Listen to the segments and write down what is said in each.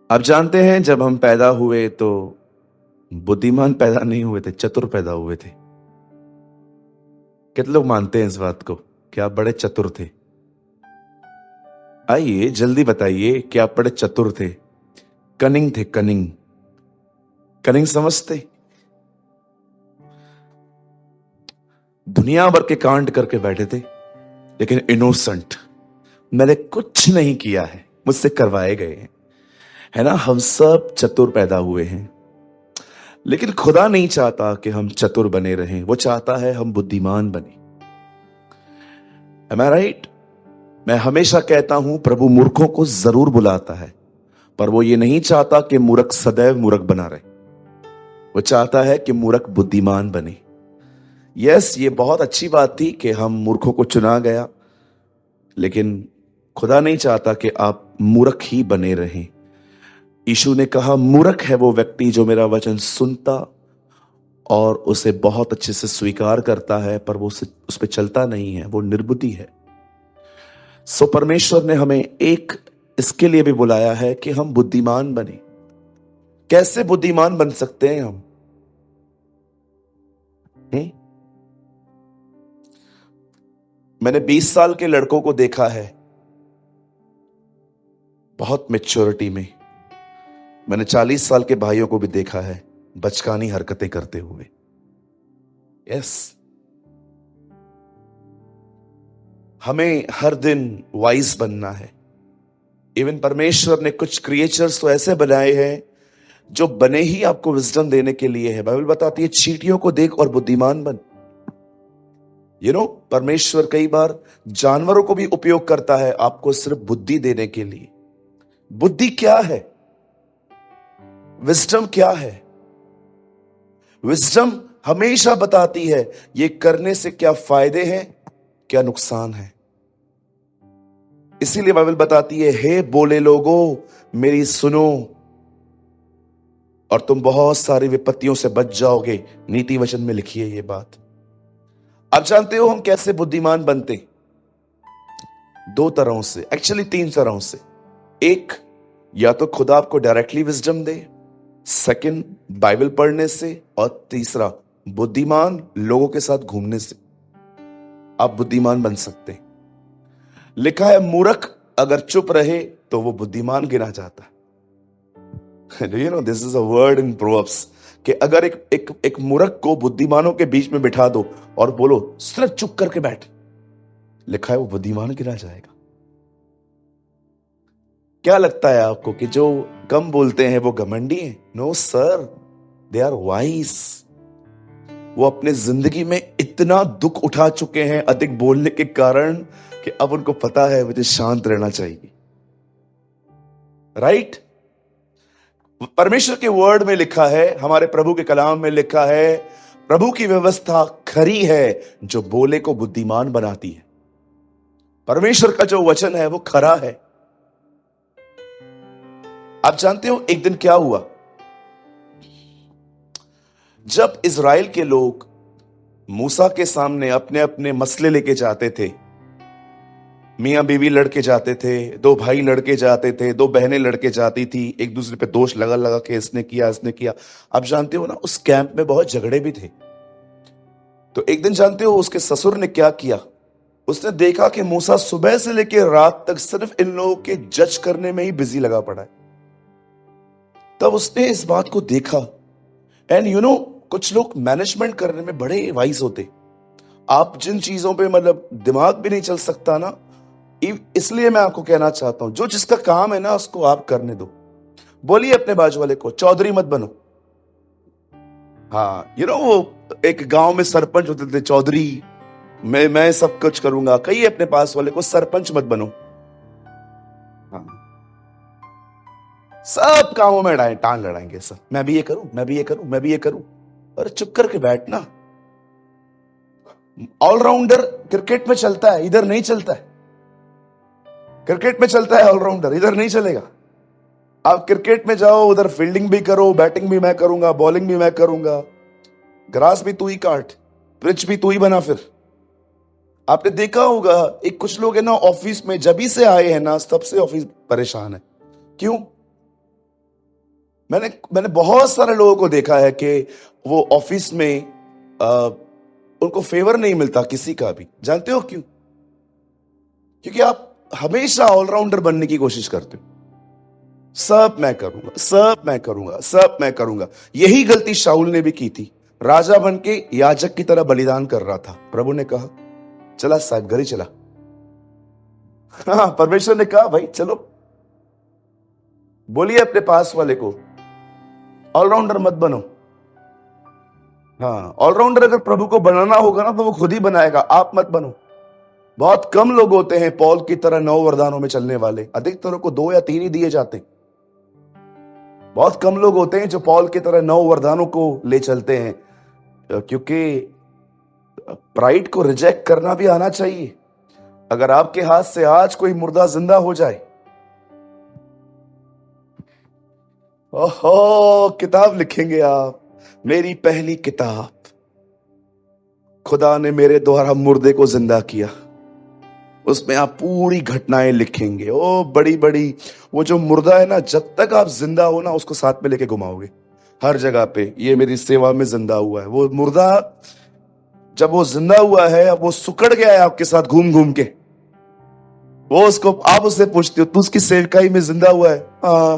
आप जानते हैं जब हम पैदा हुए तो बुद्धिमान पैदा नहीं हुए थे, चतुर पैदा हुए थे। कितने लोग मानते हैं इस बात को कि आप बड़े चतुर थे? आइए जल्दी बताइए कि आप बड़े चतुर थे, कनिंग थे, कनिंग। कनिंग समझते? दुनिया भर के कांड करके बैठे थे, लेकिन इनोसेंट। मैंने कुछ नहीं किया है, मुझसे करवाए गए हैं। है ना, हम सब चतुर पैदा हुए हैं, लेकिन खुदा नहीं चाहता कि हम चतुर बने रहें। वो चाहता है हम बुद्धिमान बने। Am I right? मैं हमेशा कहता हूं प्रभु मूर्खों को जरूर बुलाता है, पर वो ये नहीं चाहता कि मूर्ख सदैव मूर्ख बना रहे। वो चाहता है कि मूर्ख बुद्धिमान बने। यस, ये बहुत अच्छी बात थी कि हम मूर्खों को चुना गया, लेकिन खुदा नहीं चाहता कि आप मूर्ख ही बने रहें। यीशु ने कहा, मूर्ख है वो व्यक्ति जो मेरा वचन सुनता और उसे बहुत अच्छे से स्वीकार करता है, पर वो उस पर चलता नहीं है, वो निर्बुद्धि है। सो परमेश्वर ने हमें एक इसके लिए भी बुलाया है कि हम बुद्धिमान बने। कैसे बुद्धिमान बन सकते हैं हम? मैंने 20 साल के लड़कों को देखा है बहुत मैच्योरिटी में। मैंने 40 साल के भाइयों को भी देखा है बचकानी हरकतें करते हुए। यस, हमें हर दिन वाइज बनना है। इवन परमेश्वर ने कुछ क्रिएचर्स तो ऐसे बनाए हैं जो बने ही आपको विजडम देने के लिए है। बाइबल बताती है, चींटियों को देख और बुद्धिमान बन। परमेश्वर कई बार जानवरों को भी उपयोग करता है आपको सिर्फ बुद्धि देने के लिए। बुद्धि क्या है? विजडम क्या है? विजडम हमेशा बताती है ये करने से क्या फायदे हैं, क्या नुकसान है। इसीलिए बाइबल बताती है, हे बोले लोगों मेरी सुनो और तुम बहुत सारी विपत्तियों से बच जाओगे। नीति वचन में लिखी है ये बात। आप जानते हो हम कैसे बुद्धिमान बनते? 2 तरहों से, एक्चुअली 3 तरहों से। एक, या तो खुदा आपको डायरेक्टली विजडम दे। सेकंड, बाइबल पढ़ने से। और तीसरा, बुद्धिमान लोगों के साथ घूमने से आप बुद्धिमान बन सकते हैं। लिखा है, मूर्ख अगर चुप रहे तो वो बुद्धिमान गिना जाता है। Do you know this is a word in Proverbs कि अगर एक मूर्ख को बुद्धिमानों के बीच में बिठा दो और बोलो सिर्फ चुप करके बैठ, लिखा है वो बुद्धिमान गिना जाएगा। क्या लगता है आपको कि जो कम बोलते हैं वो घमंडी हैं? No sir, they are wise. वो अपने जिंदगी में इतना दुख उठा चुके हैं अधिक बोलने के कारण कि अब उनको पता है मुझे शांत रहना चाहिए। राइट? परमेश्वर के वर्ड में लिखा है, हमारे प्रभु के कलाम में लिखा है, प्रभु की व्यवस्था खरी है जो बोले को बुद्धिमान बनाती है। परमेश्वर का जो वचन है वो खरा है। आप जानते हो एक दिन क्या हुआ? जब इज़राइल के लोग मूसा के सामने अपने अपने मसले लेके जाते थे, मियां बीवी लड़के जाते थे, 2 भाई लड़के जाते थे, 2 बहनें लड़के जाती थी, एक दूसरे पे दोष लगा लगा के इसने किया। आप जानते हो ना, उस कैंप में बहुत झगड़े भी थे। तो एक दिन जानते हो उसके ससुर ने क्या किया? उसने देखा कि मूसा सुबह से लेकर रात तक सिर्फ इन लोगों के जज करने में ही बिजी लगा पड़ा है। तब उसने इस बात को देखा। एंड कुछ लोग मैनेजमेंट करने में बड़े वाइज होते। आप जिन चीजों पे मतलब दिमाग भी नहीं चल सकता ना, इसलिए मैं आपको कहना चाहता हूं, जो जिसका काम है ना उसको आप करने दो। बोलिए अपने बाजू वाले को, चौधरी मत बनो। हाँ, वो एक गांव में सरपंच होते थे, चौधरी, मैं सब कुछ करूंगा। कहिए अपने पास वाले को, सरपंच मत बनो। हाँ, सब कामों में टांग लड़ाएंगे सब, मैं भी ये करूं, मैं भी ये करूं, मैं भी ये करूं। अरे चुप करके बैठना। ऑलराउंडर क्रिकेट में चलता है, इधर नहीं चलता है। क्रिकेट में चलता है ऑलराउंडर, इधर नहीं चलेगा। आप क्रिकेट में जाओ, उधर फील्डिंग भी करो, बैटिंग भी मैं करूंगा, बॉलिंग भी मैं करूंगा, ग्रास भी तू ही काट, पिच भी तू ही बना। फिर आपने देखा होगा एक कुछ लोग है ना, ऑफिस में जब ही से आए हैं ना, सबसे ऑफिस परेशान है। क्यों? मैंने मैंने बहुत सारे लोगों को देखा है कि वो ऑफिस में उनको फेवर नहीं मिलता किसी का भी। जानते हो क्यों? क्योंकि आप हमेशा ऑलराउंडर बनने की कोशिश करते हो। सब मैं करूंगा, सब मैं करूंगा, सब मैं करूंगा। यही गलती शाऊल ने भी की थी। राजा बन के याजक की तरह बलिदान कर रहा था। प्रभु ने कहा चला साहब, घर ही चला। हाँ, परमेश्वर ने कहा भाई चलो। बोलिए अपने पास वाले को, ऑलराउंडर मत बनो। हाँ, ऑलराउंडर अगर प्रभु को बनाना होगा ना तो वो खुद ही बनाएगा, आप मत बनो। बहुत कम लोग होते हैं पौल की तरह 9 वरदानों में चलने वाले। अधिकतर को 2 या 3 ही दिए जाते हैं। बहुत कम लोग होते हैं जो पौल की तरह 9 वरदानों को ले चलते हैं, क्योंकि प्राइड को रिजेक्ट करना भी आना चाहिए। अगर आपके हाथ से आज कोई मुर्दा जिंदा हो जाए, ओहो, किताब लिखेंगे आप, मेरी पहली किताब, खुदा ने मेरे द्वारा मुर्दे को जिंदा किया। उसमें आप पूरी घटनाएं लिखेंगे। ओ बड़ी बड़ी, वो जो मुर्दा है ना, जब तक आप जिंदा हो ना उसको साथ में लेके घुमाओगे हर जगह पे। ये मेरी सेवा में जिंदा हुआ है। वो मुर्दा जब वो जिंदा हुआ है, अब वो सुकड़ गया है आपके साथ घूम घूम के। वो उसको, आप उससे पूछते हो तू उसकी सेवकाई में जिंदा हुआ है? हाँ,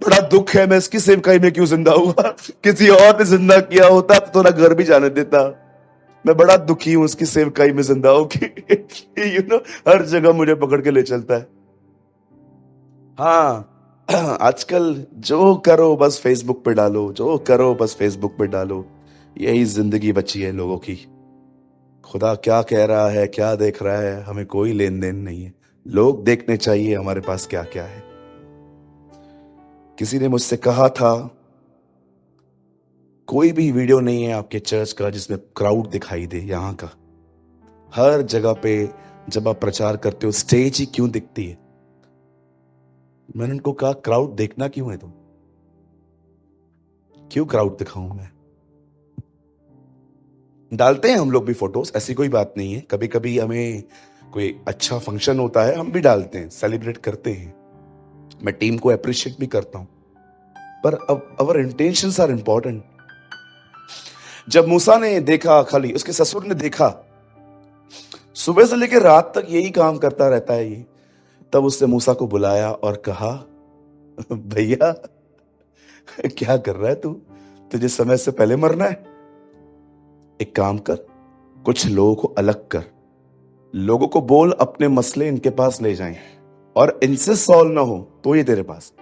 बड़ा दुख है, मैं इसकी सेवकाई में क्यों जिंदा हुआ? किसी और ने जिंदा किया होता तो थोड़ा घर भी जाने देता। मैं बड़ा दुखी हूं उसकी सेवकाई में जिंदा हो के। हर जगह मुझे पकड़ के ले चलता है। हाँ, आजकल जो करो बस फेसबुक पे डालो, जो करो बस फेसबुक पे डालो। यही जिंदगी बची है लोगों की। खुदा क्या कह रहा है, क्या देख रहा है, हमें कोई लेन देन नहीं है। लोग देखने चाहिए हमारे पास क्या क्या है। किसी ने मुझसे कहा था, कोई भी वीडियो नहीं है आपके चर्च का जिसमें क्राउड दिखाई दे। यहां का हर जगह पे जब आप प्रचार करते हो स्टेज ही क्यों दिखती है? मैंने उनको कहा क्राउड देखना क्यों है? तुम क्यों क्राउड दिखाऊं मैं? डालते हैं हम लोग भी फोटोज, ऐसी कोई बात नहीं है। कभी कभी हमें कोई अच्छा फंक्शन होता है, हम भी डालते हैं, सेलिब्रेट करते हैं। मैं टीम को अप्रिशिएट भी करता हूं, पर अब अवर इंटेंशंस आर इंपॉर्टेंट। जब मूसा ने देखा, खाली उसके ससुर ने देखा, सुबह से लेकर रात तक यही काम करता रहता है ये, तब उसने मूसा को बुलाया और कहा भैया क्या कर रहा है तू? तुझे समय से पहले मरना है। एक काम कर, कुछ लोगों को अलग कर, लोगों को बोल अपने मसले इनके पास ले जाएं, और इनसे सॉल्व ना हो तो ये तेरे पास।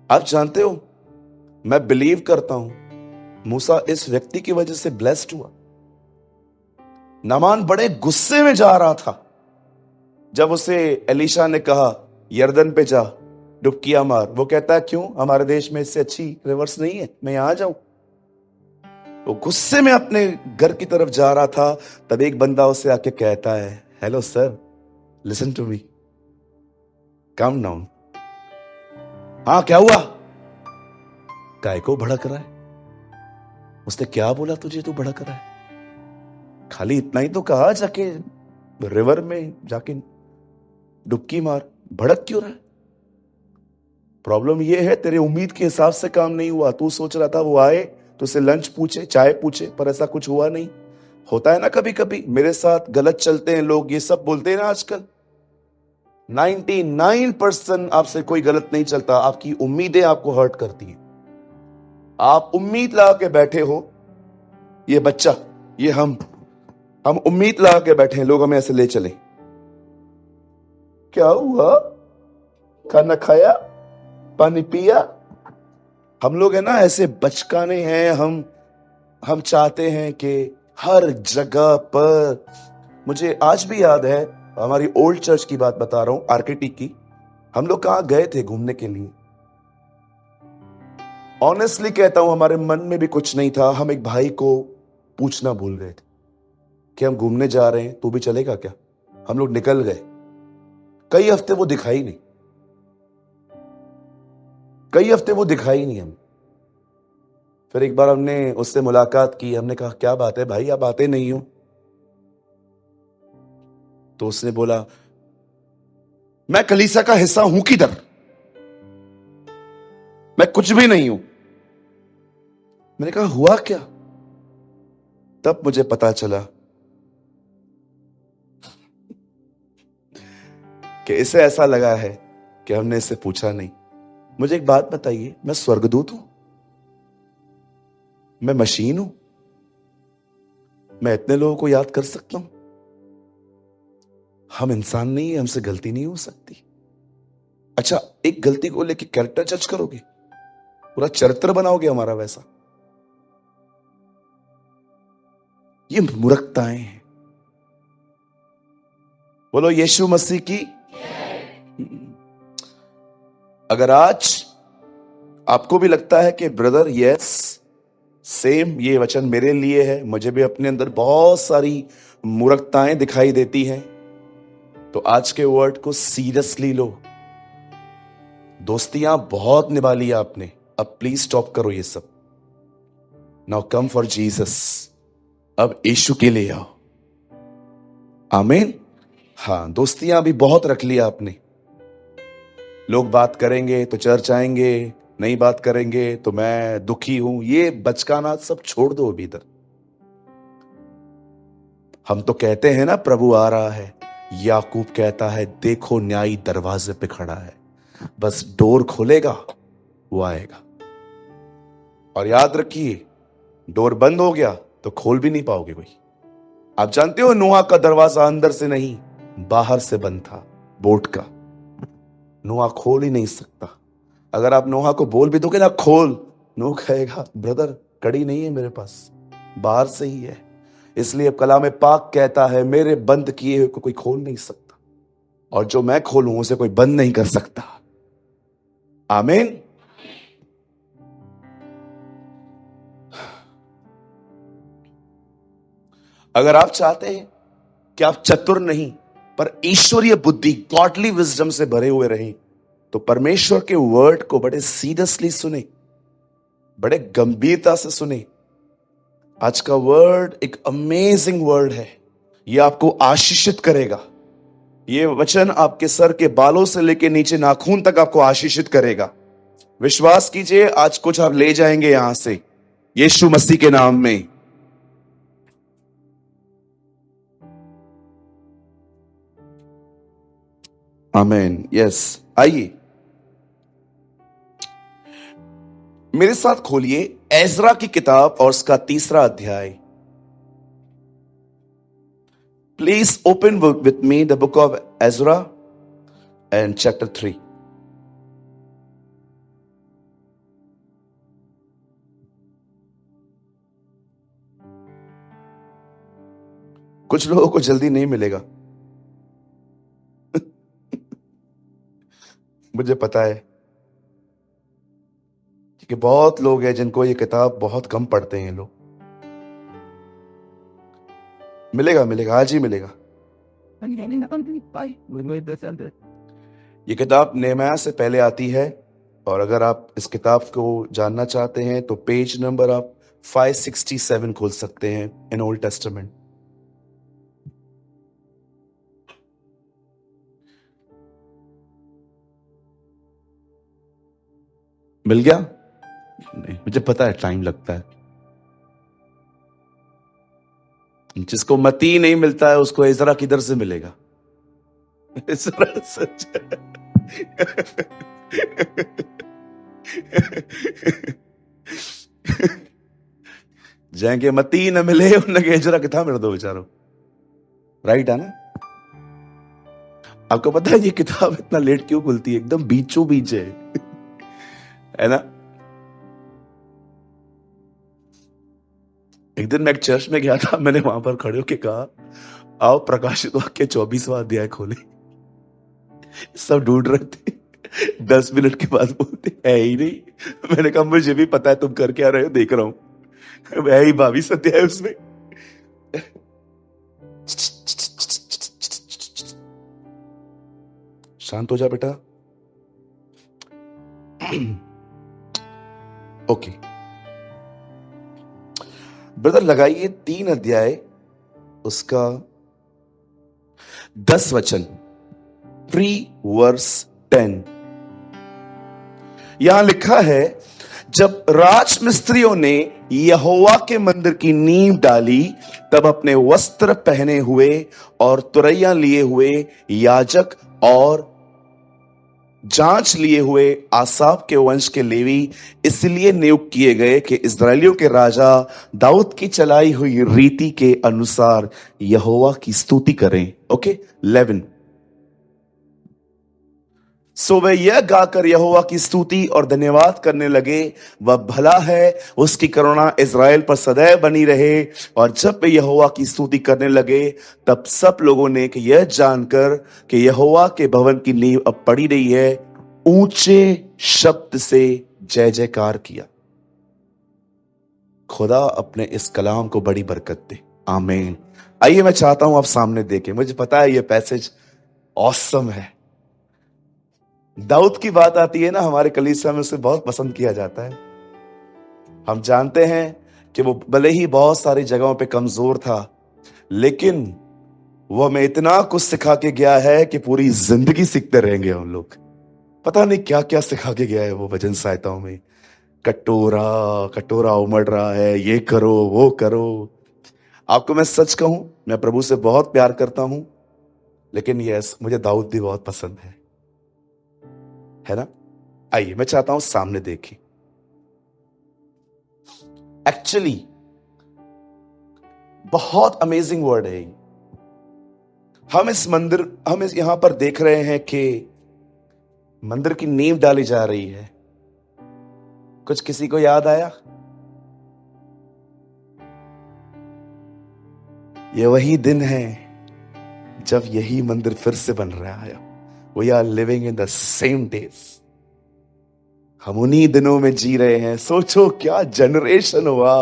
आप जानते हो, मैं बिलीव करता हूं मूसा इस व्यक्ति की वजह से ब्लेस्ड हुआ। नामान बड़े गुस्से में जा रहा था जब उसे एलीशा ने कहा यरदन पे जा, डुबकियां मार। वो कहता है क्यों, हमारे देश में इससे अच्छी रिवर्स नहीं है, मैं यहां जाऊं? वो गुस्से में अपने घर की तरफ जा रहा था। तब एक बंदा उसे आके कहता है, hello sir, listen to me, calm down. हाँ क्या हुआ? काय को भड़क रहा है? उसने क्या बोला तुझे, तू भड़क रहा है? खाली इतना ही तो कहा, जाके रिवर में जाके डुबकी मार, भड़क क्यों रहा है? प्रॉब्लम ये है तेरे उम्मीद के हिसाब से काम नहीं हुआ। तू सोच रहा था वो आए तो उसे लंच पूछे, चाय पूछे, पर ऐसा कुछ हुआ नहीं। होता है ना कभी कभी, मेरे साथ गलत चलते हैं लोग, ये सब बोलते हैं ना आजकल। 99% आपसे कोई गलत नहीं चलता, आपकी उम्मीदें आपको हर्ट करती हैं। आप उम्मीद लगा के बैठे हो, ये बच्चा, ये हम उम्मीद लगा के बैठे हैं लोग हमें ऐसे ले चले। क्या हुआ? खाना खाया, पानी पिया? हम लोग है ना ऐसे बचकाने हैं। हम चाहते हैं कि हर जगह पर, मुझे आज भी याद है, हमारी ओल्ड चर्च की बात बता रहा हूं, आरकेटी की। हम लोग कहां गए थे घूमने के लिए, ऑनेस्टली कहता हूं हमारे मन में भी कुछ नहीं था। हम एक भाई को पूछना भूल गए थे कि हम घूमने जा रहे हैं, तू भी चलेगा क्या? हम लोग निकल गए। कई हफ्ते वो दिखाई नहीं, कई हफ्ते वो दिखाई नहीं हम। फिर एक बार हमने उससे मुलाकात की, हमने कहा क्या बात है भाई, आप आते नहीं हो? तो उसने बोला मैं कलीसिया का हिस्सा हूं किधर? मैं कुछ भी नहीं हूं। मैंने कहा हुआ क्या? तब मुझे पता चला कि इसे ऐसा लगा है कि हमने इससे पूछा नहीं। मुझे एक बात बताइए, मैं स्वर्गदूत हूं? मैं मशीन हूं? मैं इतने लोगों को याद कर सकता हूं? हम इंसान नहीं है, हमसे गलती नहीं हो सकती। अच्छा, एक गलती को लेके कैरेक्टर जज करोगे? पूरा चरित्र बनाओगे हमारा वैसा? ये मूर्खताएं हैं। बोलो यीशु मसीह की। अगर आज आपको भी लगता है कि ब्रदर यस सेम ये वचन मेरे लिए है, मुझे भी अपने अंदर बहुत सारी मूर्खताएं दिखाई देती हैं, तो आज के वर्ड को सीरियसली लो। दोस्तियां बहुत निभा लिया आपने, अब प्लीज स्टॉप करो ये सब। Now come for Jesus. अब यीशु के लिए आओ। आमीन। हाँ, दोस्तियां भी बहुत रख लिया आपने। लोग बात करेंगे तो चर्च आएंगे, नहीं बात करेंगे तो मैं दुखी हूं, ये बचकाना सब छोड़ दो अभी इधर। हम तो कहते हैं ना प्रभु आ रहा है। याकूब कहता है देखो न्यायी दरवाजे पे खड़ा है, बस डोर खोलेगा वो आएगा। और याद रखिए, डोर बंद हो गया तो खोल भी नहीं पाओगे कोई। आप जानते हो नूहा का दरवाजा अंदर से नहीं बाहर से बंद था, बोट का। नूहा खोल ही नहीं सकता। अगर आप नूहा को बोल भी दोगे ना खोल, नूह कहेगा ब्रदर कड़ी नहीं है मेरे पास, बाहर से ही है। इसलिए कलाम पाक कहता है मेरे बंद किए हुए को कोई खोल नहीं सकता, और जो मैं खोलूं उसे कोई बंद नहीं कर सकता। आमीन। अगर आप चाहते हैं कि आप चतुर नहीं पर ईश्वरीय बुद्धि गॉडली विजडम से भरे हुए रहें, तो परमेश्वर के वर्ड को बड़े सीरियसली सुने, बड़े गंभीरता से सुने। आज का वर्ड एक अमेजिंग वर्ड है। यह आपको आशीषित करेगा। यह वचन आपके सर के बालों से लेकर नीचे नाखून तक आपको आशीषित करेगा। विश्वास कीजिए, आज कुछ आप ले जाएंगे यहां से यीशु मसीह के नाम में। आमीन। यस, आइए मेरे साथ खोलिए एजरा की किताब और उसका 3रा अध्याय। Please open with me the book of Ezra and chapter 3। कुछ लोगों को जल्दी नहीं मिलेगा मुझे पता है कि बहुत लोग हैं जिनको ये किताब बहुत कम पढ़ते हैं लोग। मिलेगा मिलेगा, आज ही मिलेगा। ये किताब नेहमिया से पहले आती है, और अगर आप इस किताब को जानना चाहते हैं तो पेज नंबर आप 567 खोल सकते हैं इन ओल्ड टेस्टामेंट। मिल गया? नहीं, मुझे पता है टाइम लगता है। जिसको मती नहीं मिलता है उसको इजरा किधर से मिलेगा? इजरा सच जैके मती न मिले उनके इजरा कितना मिल दो बेचारो। राइट है ना? आपको पता है ये किताब इतना लेट क्यों खुलती है? एकदम बीचों बीच है ना? एक दिन मैं एक चर्च में गया था, मैंने वहां पर खड़े होकर कहा आओ प्रकाशित वाक्य 24वां अध्याय खोले। सब ढूंढ रहे थे, 10 मिनट के बाद बोलते है ही नहीं। मैंने कहा मुझे भी पता है तुम कर क्या रहे हो, देख रहा हूं। वह ही 22 अध्याय उसमें। शांत हो जा बेटा। ओके ब्रदर, लगाइए 3 अध्याय उसका 10 वचन, 3 वर्स 10। यहां लिखा है, जब राजमिस्त्रियों ने यहोवा के मंदिर की नींव डाली, तब अपने वस्त्र पहने हुए और तुरैया लिए हुए याजक और जांच लिए हुए आसाफ के वंश के लेवी इसलिए नियुक्त किए गए कि इस्राएलियों के राजा दाऊद की चलाई हुई रीति के अनुसार यहोवा की स्तुति करें। ओके 11। सो वे यह गाकर यहोवा की स्तुति और धन्यवाद करने लगे, वह भला है, उसकी करुणा इज़राइल पर सदैव बनी रहे। और जब वे यहोवा की स्तुति करने लगे, तब सब लोगों ने कि यह जानकर कि यहोवा के भवन की नींव अब पड़ी रही है, ऊंचे शब्द से जय जयकार किया। खुदा अपने इस कलाम को बड़ी बरकत दे, आमीन। आइए मैं चाहता हूं आप सामने देखें। मुझे पता है ये पैसेज ऑसम है। दाऊद की बात आती है ना, हमारे कलीसिया में उसे बहुत पसंद किया जाता है। हम जानते हैं कि वो भले ही बहुत सारी जगहों पे कमजोर था, लेकिन वो हमें इतना कुछ सिखा के गया है कि पूरी जिंदगी सीखते रहेंगे हम लोग। पता नहीं क्या क्या सिखा के गया है वो भजन सहायताओं में। कटोरा कटोरा उमड़ रहा है, ये करो वो करो। आपको मैं सच कहूं, मैं प्रभु से बहुत प्यार करता हूं, लेकिन यस, मुझे दाऊद भी बहुत पसंद है ना। आइए मैं चाहता हूं सामने देखिए। एक्चुअली बहुत अमेजिंग वर्ड है। हम यहां पर देख रहे हैं कि मंदिर की नींव डाली जा रही है। कुछ किसी को याद आया? ये वही दिन है जब यही मंदिर फिर से बन रहा है। We are living in the same days. हम उन्हीं दिनों में जी रहे हैं। सोचो क्या जनरेशन हुआ,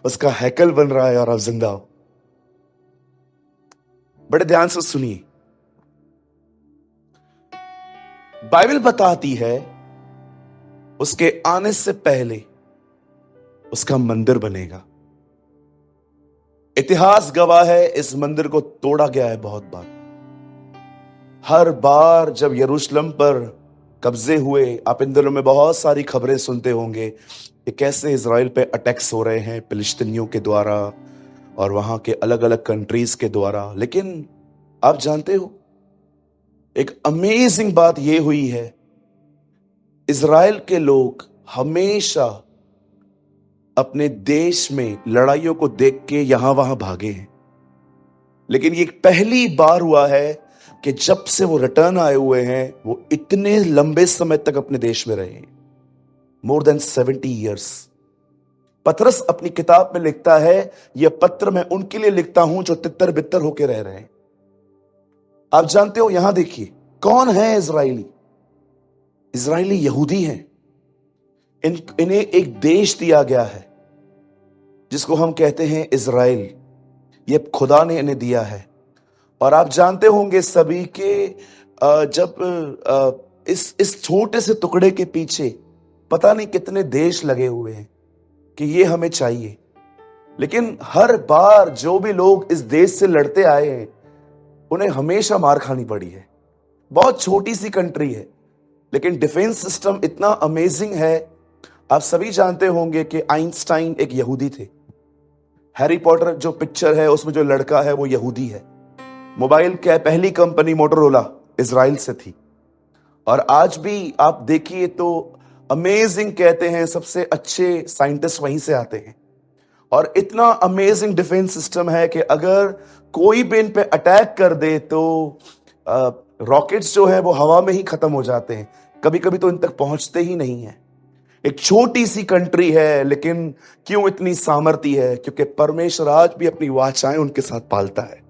उसका हैकल बन रहा है और आप जिंदा हो। बड़े ध्यान से सुनिए। बाइबल बताती है उसके आने से पहले उसका मंदिर बनेगा। इतिहास गवाह है, इस मंदिर को तोड़ा गया है बहुत बार। हर बार जब यरूशलेम पर कब्जे हुए, आप इन दिनों में बहुत सारी खबरें सुनते होंगे कि कैसे इजराइल पे अटैक्स हो रहे हैं फिलिस्तीनियों के द्वारा और वहां के अलग अलग कंट्रीज के द्वारा। लेकिन आप जानते हो, एक अमेजिंग बात यह हुई है, इजराइल के लोग हमेशा अपने देश में लड़ाइयों को देख के यहां वहां भागे हैं। लेकिन ये पहली बार हुआ है कि जब से वो रिटर्न आए हुए हैं, वो इतने लंबे समय तक अपने देश में रहे हैं, मोर देन 70 ईयर्स। पतरस अपनी किताब में लिखता है, यह पत्र मैं उनके लिए लिखता हूं जो तितर बितर होके रह रहे हैं। आप जानते हो, यहां देखिए कौन है इजरायली। इजरायली यहूदी हैं। इन्हें एक देश दिया गया है जिसको हम कहते हैं इजराइल। यह खुदा ने इन्हें दिया है। और आप जानते होंगे सभी के जब इस छोटे से टुकड़े के पीछे पता नहीं कितने देश लगे हुए हैं कि ये हमें चाहिए। लेकिन हर बार जो भी लोग इस देश से लड़ते आए हैं, उन्हें हमेशा मार खानी पड़ी है। बहुत छोटी सी कंट्री है, लेकिन डिफेंस सिस्टम इतना अमेजिंग है। आप सभी जानते होंगे कि आइंस्टाइन एक यहूदी थे। हैरी पॉटर जो पिक्चर है उसमें जो लड़का है वो यहूदी है। मोबाइल की पहली कंपनी मोटोरोला इजराइल से थी। और आज भी आप देखिए तो अमेजिंग कहते हैं, सबसे अच्छे साइंटिस्ट वहीं से आते हैं। और इतना अमेजिंग डिफेंस सिस्टम है कि अगर कोई भी इन पे अटैक कर दे तो रॉकेट्स जो है वो हवा में ही खत्म हो जाते हैं, कभी कभी तो इन तक पहुंचते ही नहीं है। एक छोटी सी कंट्री है, लेकिन क्यों इतनी सामर्थ्य है? क्योंकि परमेश्वर आज भी अपनी वाचाएं उनके साथ पालता है।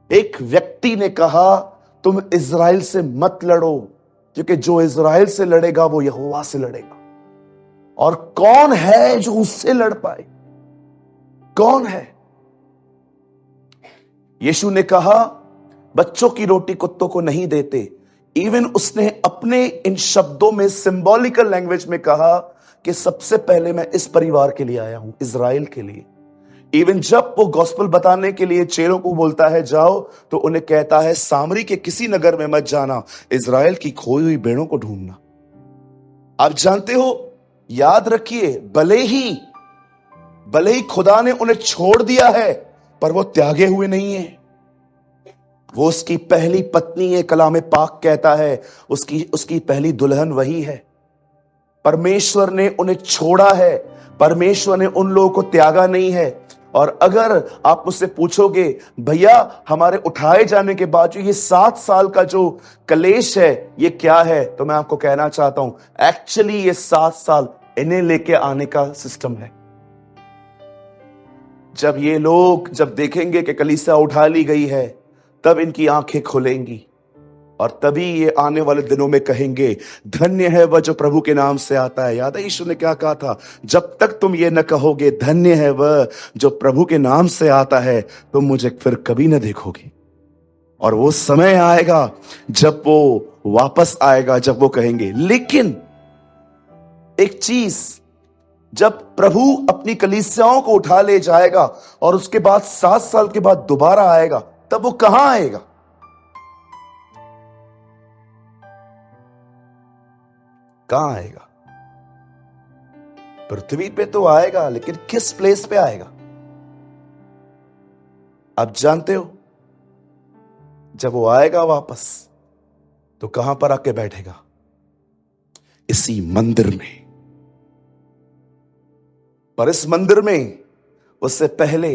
एक व्यक्ति ने कहा, तुम इजराइल से मत लड़ो, क्योंकि जो इजराइल से लड़ेगा वो यहोवा से लड़ेगा। और कौन है जो उससे लड़ पाए? कौन है? यीशु ने कहा, बच्चों की रोटी कुत्तों को नहीं देते। इवन उसने अपने इन शब्दों में, सिंबॉलिकल लैंग्वेज में कहा कि सबसे पहले मैं इस परिवार के लिए आया हूं, इजराइल के लिए। इवन जब वो गॉस्पेल बताने के लिए चेलों को बोलता है जाओ, तो उन्हें कहता है सामरी के किसी नगर में मत जाना, इजराइल की खोई हुई भेड़ों को ढूंढना। आप जानते हो, याद रखिए, भले ही खुदा ने उन्हें छोड़ दिया है, पर वो त्यागे हुए नहीं है। वो उसकी पहली पत्नी है, कलाम पाक कहता है, उसकी पहली दुल्हन वही है। परमेश्वर ने उन्हें छोड़ा है, परमेश्वर ने उन लोगों को त्यागा नहीं है। और अगर आप मुझसे पूछोगे, भैया हमारे उठाए जाने के बाद जो ये 7 साल का जो कलेश है ये क्या है, तो मैं आपको कहना चाहता हूं, एक्चुअली ये 7 साल इन्हें लेके आने का सिस्टम है। जब ये लोग जब देखेंगे कि कलीसिया उठा ली गई है, तब इनकी आंखें खुलेंगी और तभी ये आने वाले दिनों में कहेंगे, धन्य है वह जो प्रभु के नाम से आता है। याद है यीशु ने क्या कहा था? जब तक तुम ये न कहोगे धन्य है वह जो प्रभु के नाम से आता है, तुम मुझे फिर कभी न देखोगे। और वो समय आएगा जब वो वापस आएगा, जब वो कहेंगे। लेकिन एक चीज, जब प्रभु अपनी कलीसियाओं को उठा ले जाएगा और उसके बाद 7 साल के बाद दोबारा आएगा, तब वो कहां आएगा? कहां आएगा? पृथ्वी पे तो आएगा, लेकिन किस प्लेस पे आएगा? आप जानते हो, जब वो आएगा वापस, तो कहां पर आके बैठेगा? इसी मंदिर में। पर इस मंदिर में उससे पहले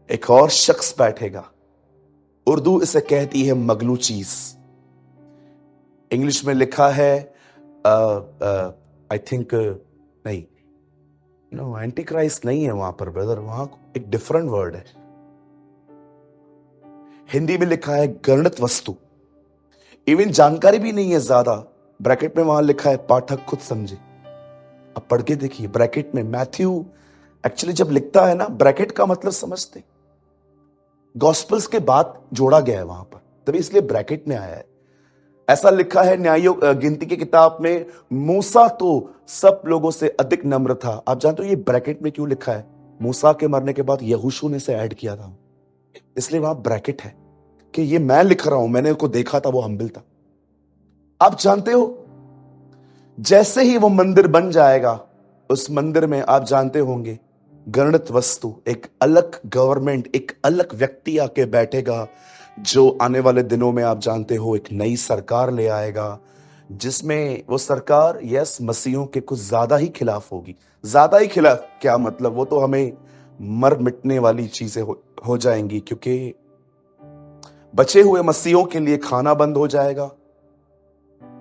एक और शख्स बैठेगा। उर्दू इसे कहती है मगलूचीज, इंग्लिश में लिखा है आई थिंक, नहीं, नो, एंटी क्राइस्ट नहीं है वहां पर ब्रदर, वहां एक डिफरेंट वर्ड है। हिंदी में लिखा है गणित वस्तु। इवन जानकारी भी नहीं है ज्यादा, ब्रैकेट में वहां लिखा है पाठक खुद समझे। अब पढ़ के देखिए ब्रैकेट में। मैथ्यू एक्चुअली जब लिखता है ना, ब्रैकेट का मतलब समझते, गॉस्पेल्स के बाद जोड़ा गया है वहां पर, तभी इसलिए ब्रैकेट में आया है। ऐसा लिखा है न्यायों गिनती की किताब में, मूसा तो सब लोगों से अधिक नम्र था। आप जानते हो ये ब्रैकेट में क्यों लिखा है? मूसा के मरने के बाद यहोशू ने इसे ऐड किया था, इसलिए वहां ब्रैकेट है कि ये मैं लिख रहा हूं, मैंने उसको देखा था, वो हम्बिल था। आप जानते हो, जैसे ही वो मंदिर बन जाएगा, उस मंदिर में आप जानते होंगे गणित वस्तु, एक अलग गवर्नमेंट, एक अलग व्यक्ति आके बैठेगा, जो आने वाले दिनों में आप जानते हो एक नई सरकार ले आएगा, जिसमें वो सरकार यस मसीहों के कुछ ज्यादा ही खिलाफ होगी। ज्यादा ही खिलाफ क्या मतलब? वो तो हमें मर मिटने वाली चीजें हो जाएंगी, क्योंकि बचे हुए मसीहों के लिए खाना बंद हो जाएगा,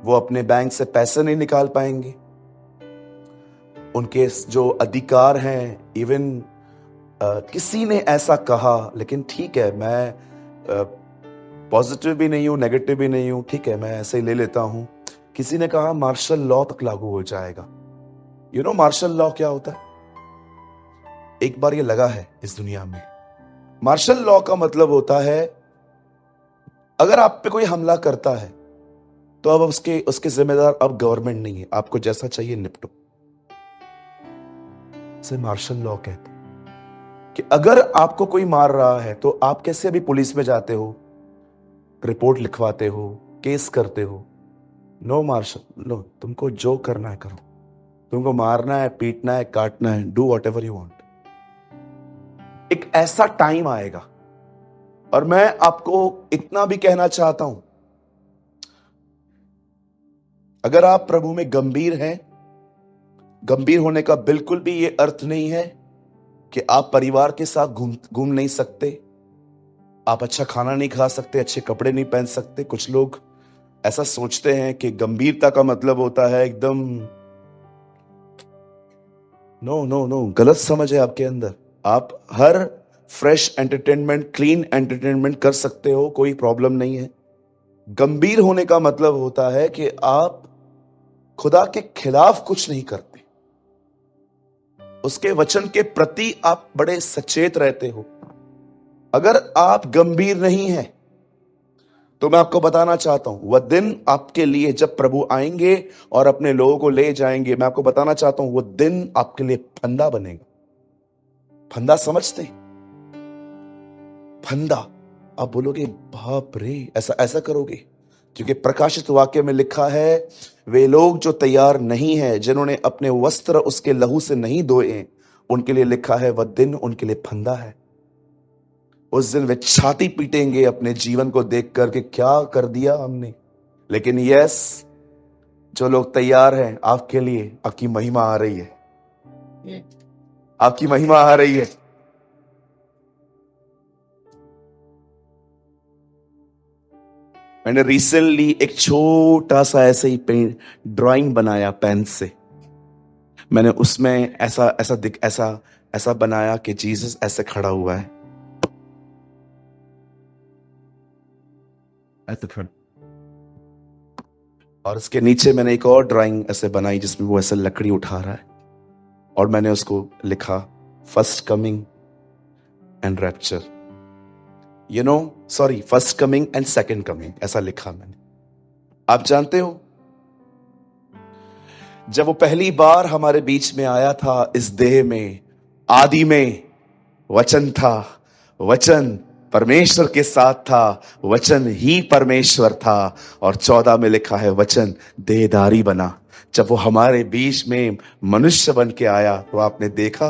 वो अपने बैंक से पैसे नहीं निकाल पाएंगे, उनके जो अधिकार हैं, इवन किसी ने ऐसा कहा, लेकिन ठीक है, मैं पॉजिटिव भी नहीं हूं, नेगेटिव भी नहीं हूं, ठीक है, मैं ऐसे ही ले लेता हूं। किसी ने कहा मार्शल लॉ तक लागू हो जाएगा। यू नो मार्शल लॉ क्या होता है? एक बार ये लगा है इस दुनिया में। मार्शल लॉ का मतलब होता है, अगर आप पे कोई हमला करता है तो अब उसके जिम्मेदार अब गवर्नमेंट नहीं है, आपको जैसा चाहिए निपटो। इसे मार्शल लॉ कहते हैं कि अगर आपको कोई मार रहा है तो आप कैसे अभी पुलिस में जाते हो, रिपोर्ट लिखवाते हो, केस करते हो? नो मार्शल नो, तुमको जो करना है करो, तुमको मारना है, पीटना है, काटना है, do what ever you want. एक ऐसा टाइम आएगा, और मैं आपको इतना भी कहना चाहता हूं, अगर आप प्रभु में गंभीर हैं, गंभीर होने का बिल्कुल भी ये अर्थ नहीं है कि आप परिवार के साथ घूम नहीं सकते, आप अच्छा खाना नहीं खा सकते, अच्छे कपड़े नहीं पहन सकते। कुछ लोग ऐसा सोचते हैं कि गंभीरता का मतलब होता है एकदम, नो नो नो, गलत समझ है आपके अंदर। आप हर फ्रेश एंटरटेनमेंट, क्लीन एंटरटेनमेंट कर सकते हो, कोई प्रॉब्लम नहीं है। गंभीर होने का मतलब होता है कि आप खुदा के खिलाफ कुछ नहीं करते, उसके वचन के प्रति आप बड़े सचेत रहते हो। अगर आप गंभीर नहीं हैं, तो मैं आपको बताना चाहता हूं, वह दिन आपके लिए जब प्रभु आएंगे और अपने लोगों को ले जाएंगे, मैं आपको बताना चाहता हूं, वो दिन आपके लिए फंदा बनेगा। फंदा समझते? फंदा, आप बोलोगे बाप रे, ऐसा ऐसा करोगे क्योंकि प्रकाशित वाक्य में लिखा है, वे लोग जो तैयार नहीं है, जिन्होंने अपने वस्त्र उसके लहू से नहीं धोए, उनके लिए लिखा है वह दिन उनके लिए फंदा है। उस दिन वे छाती पीटेंगे अपने जीवन को देख कर कि क्या कर दिया हमने। लेकिन यस, जो लोग तैयार हैं, आपके लिए आपकी महिमा आ रही है, आपकी महिमा आ रही है। मैंने रिसेंटली एक छोटा सा ऐसे ही पेन ड्राइंग बनाया पेन से। मैंने उसमें ऐसा बनाया कि जीसस ऐसे खड़ा हुआ है ऐसे खड़ा, और उसके नीचे मैंने एक और ड्राइंग ऐसे बनाई जिसमें वो ऐसे लकड़ी उठा रहा है, और मैंने उसको लिखा first coming and rapture, first coming and second coming, ऐसा लिखा मैंने। आप जानते हो, जब वो पहली बार हमारे बीच में आया था इस देह में, आदि में वचन था, वचन परमेश्वर के साथ था, वचन ही परमेश्वर था, और 14 में लिखा है वचन देहधारी बना। जब वो हमारे बीच में मनुष्य बन के आया, तो आपने देखा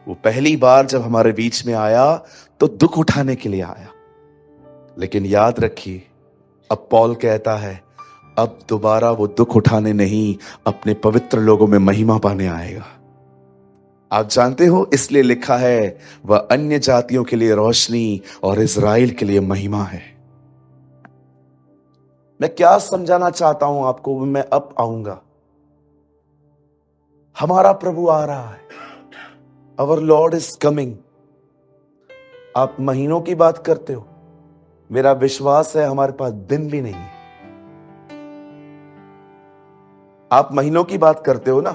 वो पहली बार जब हमारे बीच में आया तो दुख उठाने के लिए आया। लेकिन याद रखिए, अब पौल कहता है अब दोबारा वो दुख उठाने नहीं, अपने पवित्र लोगों में महिमा पाने आएगा। आप जानते हो, इसलिए लिखा है वह अन्य जातियों के लिए रोशनी और इज़राइल के लिए महिमा है। मैं क्या समझाना चाहता हूं आपको, मैं अब आऊंगा। हमारा प्रभु आ रहा है, अवर लॉर्ड इज कमिंग। आप महीनों की बात करते हो, मेरा विश्वास है हमारे पास दिन भी नहीं है। आप महीनों की बात करते हो ना,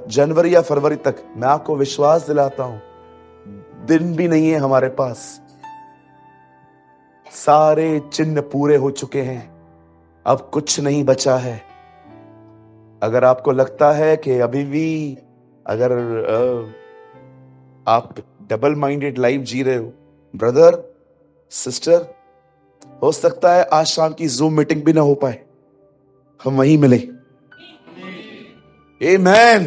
जनवरी या फरवरी तक, मैं आपको विश्वास दिलाता हूं दिन भी नहीं है हमारे पास। सारे चिन्ह पूरे हो चुके हैं, अब कुछ नहीं बचा है। अगर आपको लगता है कि अभी भी अगर आप डबल माइंडेड लाइफ जी रहे हो, ब्रदर सिस्टर, हो सकता है आज शाम की जूम मीटिंग भी ना हो पाए, हम वहीं मिले। आमेन।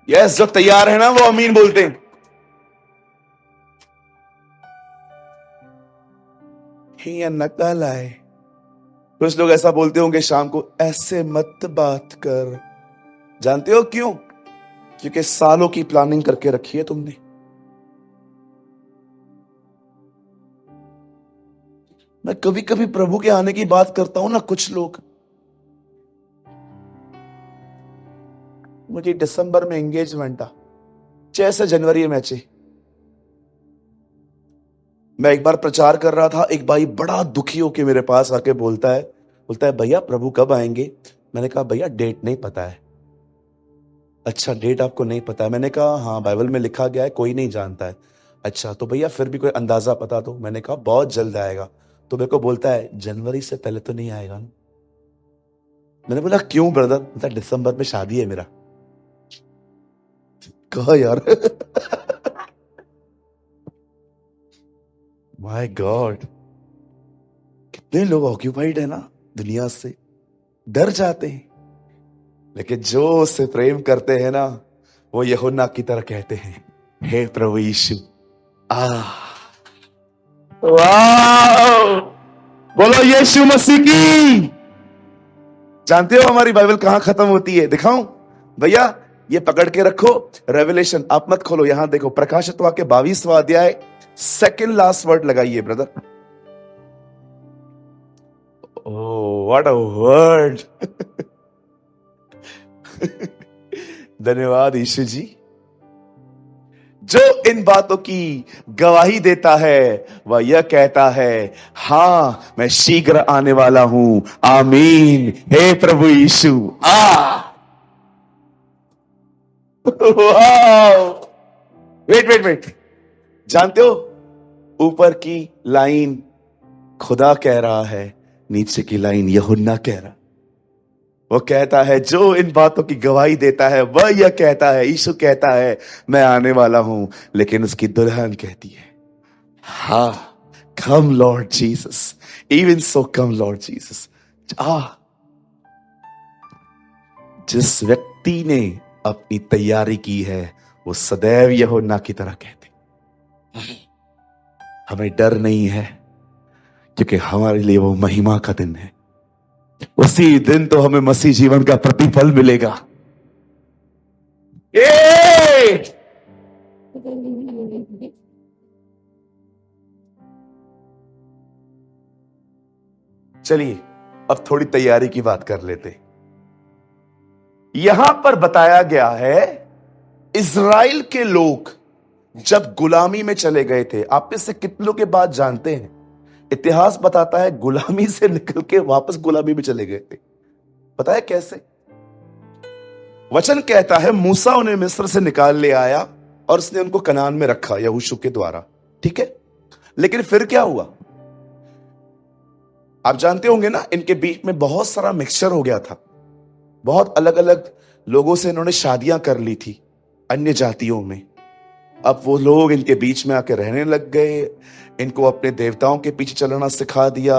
यस, जो तैयार है ना वो अमीन बोलते हैं। ये नकल आए। कुछ लोग ऐसा बोलते होंगे शाम को, ऐसे मत बात कर। जानते हो क्यों? क्योंकि सालों की प्लानिंग करके रखी है तुमने। मैं कभी कभी प्रभु के आने की बात करता हूं ना, कुछ लोग, मुझे दिसंबर में एंगेजमेंट था, जैसे जनवरी में चे। मैं एक बार प्रचार कर रहा था, एक भाई बड़ा दुखी होके मेरे पास आके बोलता है भैया प्रभु कब आएंगे? मैंने कहा भैया डेट नहीं पता है। अच्छा, डेट आपको नहीं पता है? मैंने कहा हाँ, बाइबल में लिखा गया है, कोई नहीं जानता है। अच्छा, तो भैया फिर भी कोई अंदाजा पता दो। मैंने कहा बहुत जल्द आएगा। तो मेरे को बोलता है जनवरी से पहले तो नहीं आएगा ना। मैंने बोला क्यों ब्रदर? बोलता दिसंबर में शादी है मेरा। कहा यार माय गॉड, कितने लोग ऑक्यूपाइड है ना दुनिया से, डर जाते हैं। लेकिन जो उससे प्रेम करते हैं ना, वो यूहन्ना की तरह कहते हैं, हे प्रभु यीशु वाह, बोलो यीशु मसीह की। जानते हो हमारी बाइबल कहां खत्म होती है? दिखाऊं भैया, ये पकड़ के रखो। रेवलेशन आप मत खोलो, यहां देखो, प्रकाशित वाक्य 22वां अध्याय, सेकंड लास्ट वर्ड लगाइए brother. Oh what a word धन्यवाद यीशु जी। जो इन बातों की गवाही देता है वह यह कहता है, हां मैं शीघ्र आने वाला हूं, आमीन। हे प्रभु यीशु वेट, जानते हो ऊपर की लाइन खुदा कह रहा है, नीचे की लाइन यूहन्ना कह रहा। वो कहता है जो इन बातों की गवाही देता है वह यह कहता है, यीशु कहता है मैं आने वाला हूं, लेकिन उसकी दुल्हन कहती है हाँ Come, Lord Jesus. Even so, come, Lord Jesus. जिस व्यक्ति ने अपनी तैयारी की है वो सदैव यूहन्ना की तरह कहते, हमें डर नहीं है क्योंकि हमारे लिए वो महिमा का दिन है। उसी दिन तो हमें मसीह जीवन का प्रतिफल मिलेगा। चलिए अब थोड़ी तैयारी की बात कर लेते। यहां पर बताया गया है इज़राइल के लोग जब गुलामी में चले गए थे। आप में से कितनों के बात जानते हैं, इतिहास बताता है गुलामी से निकल के वापस गुलामी में चले गए थे। पता है कैसे? वचन कहता है मूसा उन्हें मिस्र से निकाल ले आया और उसने उनको कनान में रखा यहोशू के द्वारा, ठीक है। लेकिन फिर क्या हुआ आप जानते होंगे ना, इनके बीच में बहुत सारा मिक्सचर हो गया था। बहुत अलग अलग लोगों से इन्होंने शादियां कर ली थी अन्य जातियों में। अब वो लोग इनके बीच में आके रहने लग गए, इनको अपने देवताओं के पीछे चलना सिखा दिया।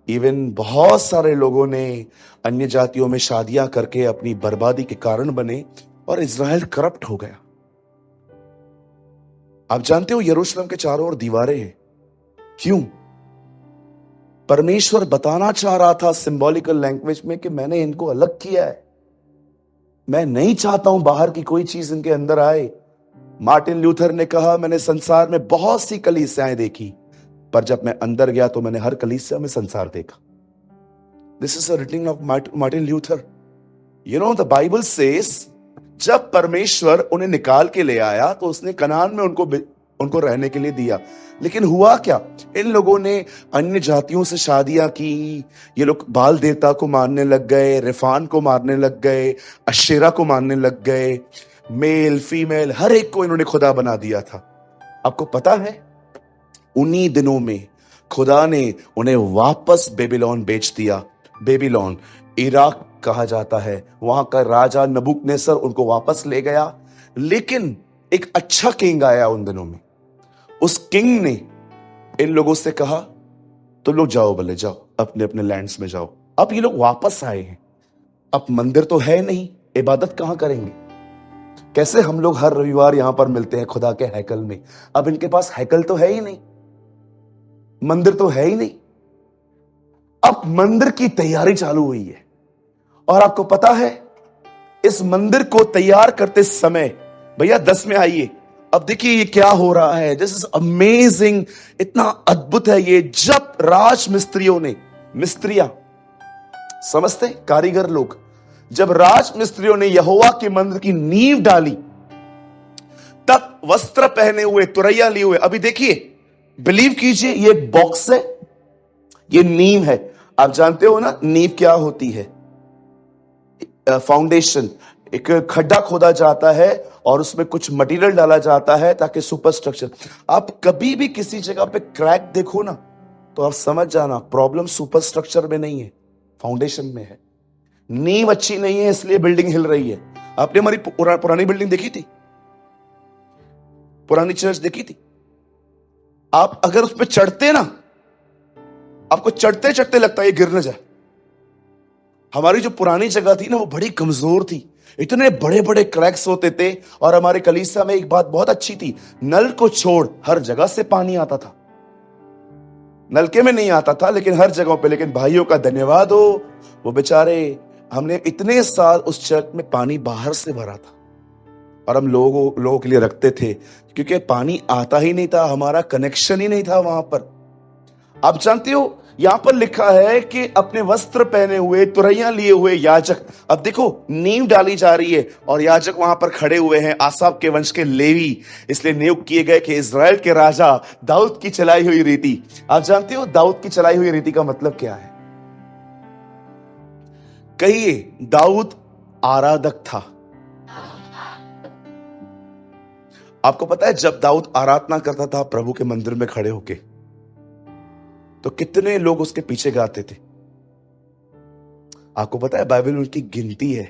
इवन बहुत सारे लोगों ने अन्य जातियों में शादियां करके अपनी बर्बादी के कारण बने और इज़राइल करप्ट हो गया। आप जानते हो यरूशलेम के चारों ओर दीवारें हैं, क्यों? परमेश्वर बताना चाह रहा था सिंबॉलिकल लैंग्वेज में कि मैंने इनको अलग किया है, मैं नहीं चाहता हूं बाहर की कोई चीज इनके अंदर आए। मार्टिन लूथर ने कहा मैंने संसार में बहुत सी कलीसियाएं देखी, पर जब मैं अंदर गया तो मैंने हर कलीसिया में संसार देखा। This is a returning of Martin Luther. You know the Bible says जब परमेश्वर उन्हें निकाल के ले आया तो उसने कनान में उनको रहने के लिए दिया। लेकिन हुआ क्या, इन लोगों ने अन्य जातियों से शादियां की, ये लोग बाल देवता को मारने लग गए, रिफान को मारने लग गए, अशेरा को मारने लग गए, मेल फीमेल हर एक को इन्होंने खुदा बना दिया था। आपको पता है उन्हीं दिनों में खुदा ने उन्हें वापस बेबीलोन बेच दिया। बेबीलोन इराक कहा जाता है, वहां का राजा नबूकदनेस्सर उनको वापस ले गया। लेकिन एक अच्छा किंग आया उन दिनों में, उस किंग ने इन लोगों से कहा तो लोग जाओ, भले जाओ अपने अपने लैंड्स में जाओ। अब ये लोग वापस आए हैं, अब मंदिर तो है नहीं, इबादत कहां करेंगे? कैसे हम लोग हर रविवार यहां पर मिलते हैं खुदा के हैकल में, अब इनके पास हैकल तो है ही नहीं, मंदिर तो है ही नहीं। अब मंदिर की तैयारी चालू हुई है और आपको पता है इस मंदिर को तैयार करते समय, भैया 10 में आइए, अब देखिए ये क्या हो रहा है। दिस इज अमेजिंग, इतना अद्भुत है ये। जब राज मिस्त्रियों ने, मिस्त्रियां समझते कारीगर लोग, जब राज मिस्त्रियों ने यहोवा के मंदिर की नींव डाली तब वस्त्र पहने हुए, तुरैया लिए हुए, अभी देखिए बिलीव कीजिए ये एक बॉक्स है, ये नींव है। आप जानते हो ना नींव क्या होती है? फाउंडेशन, एक खड्डा खोदा जाता है और उसमें कुछ मटेरियल डाला जाता है ताकि सुपर स्ट्रक्चर। आप कभी भी किसी जगह पे क्रैक देखो ना तो आप समझ जाना प्रॉब्लम सुपर स्ट्रक्चर में नहीं है, फाउंडेशन में है। नींव अच्छी नहीं है इसलिए बिल्डिंग हिल रही है। आपने हमारी पुरानी बिल्डिंग देखी थी, पुरानी चर्च देखी थी? आप अगर उस पर चढ़ते ना, आपको चढ़ते चढ़ते लगता है ये गिर न जाए। हमारी जो पुरानी जगह थी ना वो बड़ी कमजोर थी, इतने बड़े बड़े क्रैक्स होते थे। और हमारे कलीसिया में एक बात बहुत अच्छी थी, नल को छोड़ हर जगह से पानी आता था। नलके में नहीं आता था लेकिन हर जगहों पे। लेकिन भाइयों का धन्यवाद हो, वो बेचारे, हमने इतने साल उस चर्च में पानी बाहर से भरा था और हम लोगों के लिए रखते थे क्योंकि पानी आता ही नहीं था, हमारा कनेक्शन ही नहीं था वहां पर। आप जानते हो यहां पर लिखा है कि अपने वस्त्र पहने हुए, तुरैया लिए हुए याजक, अब देखो नींव डाली जा रही है और याजक वहां पर खड़े हुए हैं, आसाफ के वंश के लेवी, इसलिए नियुक्त किए गए कि इज़राइल के राजा दाऊद की चलाई हुई रीति। आप जानते हो दाऊद की चलाई हुई रीति का मतलब क्या है? कहिए, दाऊद आराधक था। आपको पता है जब दाऊद आराधना करता था प्रभु के मंदिर में खड़े होके, तो कितने लोग उसके पीछे गाते थे? आपको पता है बाइबल में उनकी गिनती है,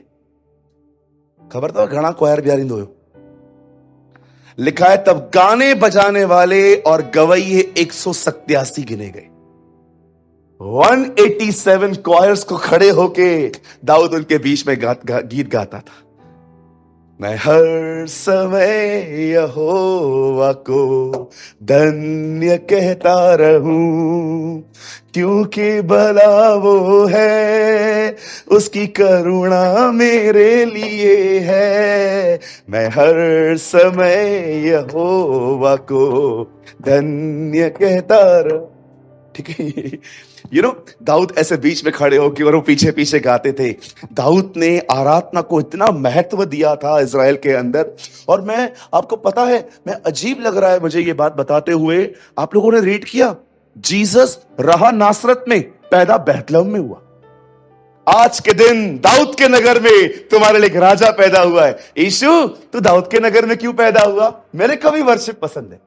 खबर तो घना क्वायर ब्यारिंद हो। लिखा है तब गाने बजाने वाले और गवैये 187 गिने गए। 187 क्वायर्स को खड़े होके दाऊद उनके बीच में गीत गाता था। मैं हर समय यहोवा को धन्य कहता रहूं, क्योंकि भला वो है, उसकी करुणा मेरे लिए है। मैं हर समय यहोवा को धन्य कहता रहूं। ठीक है, दाऊद ऐसे बीच में खड़े होकर और वो पीछे पीछे गाते थे। दाऊद ने आराधना को इतना महत्व दिया था इज़राइल के अंदर। और मैं आपको पता है, मैं अजीब लग रहा है मुझे ये बात बताते हुए, आप लोगों ने रीड किया, जीसस रहा नासरत में, पैदा बैतलहम में हुआ। आज के दिन दाऊद के नगर में तुम्हारे लिए एक राजा पैदा हुआ है। यीशु, तू दाऊद के नगर में क्यों पैदा हुआ? मेरे कवि वर्शिप पसंद है।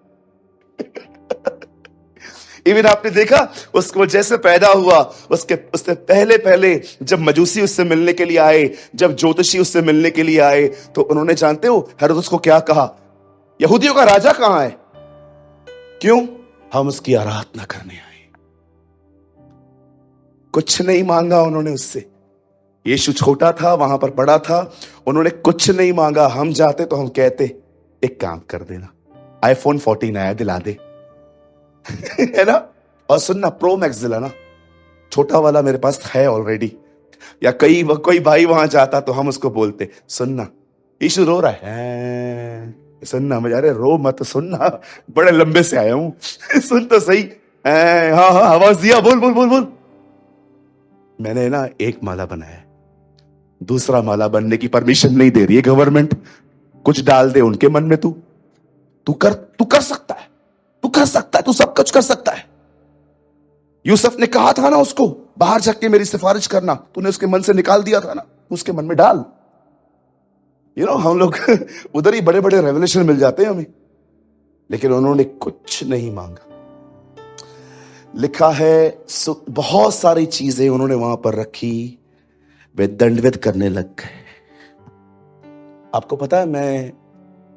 इवन आपने देखा उसको जैसे पैदा हुआ, उससे पहले जब मजूसी उससे मिलने के लिए आए, जब ज्योतिषी उससे मिलने के लिए आए, तो उन्होंने, जानते हो हेरोदेस को क्या कहा? यहूदियों का राजा कहां है? क्यों? हम उसकी आराधना करने आए। कुछ नहीं मांगा उन्होंने उससे। यीशु छोटा था, वहां पर बड़ा था, उन्होंने कुछ नहीं मांगा। हम जाते तो हम कहते एक काम कर देना, iPhone 14 आया, दिला दे। है ना? और सुनना, प्रो मैक्स दिलाना, छोटा वाला मेरे पास है ऑलरेडी। या कोई भाई वहां जाता तो हम उसको बोलते, सुनना यीशु रो रहा है, सुनना। मैं, अरे रो मत, सुनना, बड़े लंबे से आया हूं। सुन तो सही। हाँ हाँ, आवाज दिया, बोल बोल बोल बोल। मैंने ना एक माला बनाया, दूसरा माला बनने की परमिशन नहीं दे रही है गवर्नमेंट। कुछ डाल दे उनके मन में, तू कर सकता है, तू कर सकता है, तू सब कुछ कर सकता है। यूसुफ ने कहा था ना उसको, बाहर जाके मेरी सिफारिश करना, तूने उसके मन से निकाल दिया था ना, उसके मन में डाल। हम लोग उधर ही बड़े बड़े रेवलेशन मिल जाते हैं हमें, लेकिन उन्होंने कुछ नहीं मांगा। लिखा है बहुत सारी चीजें उन्होंने वहां पर रखी, वे दंडवत करने लग गए। आपको पता है मैं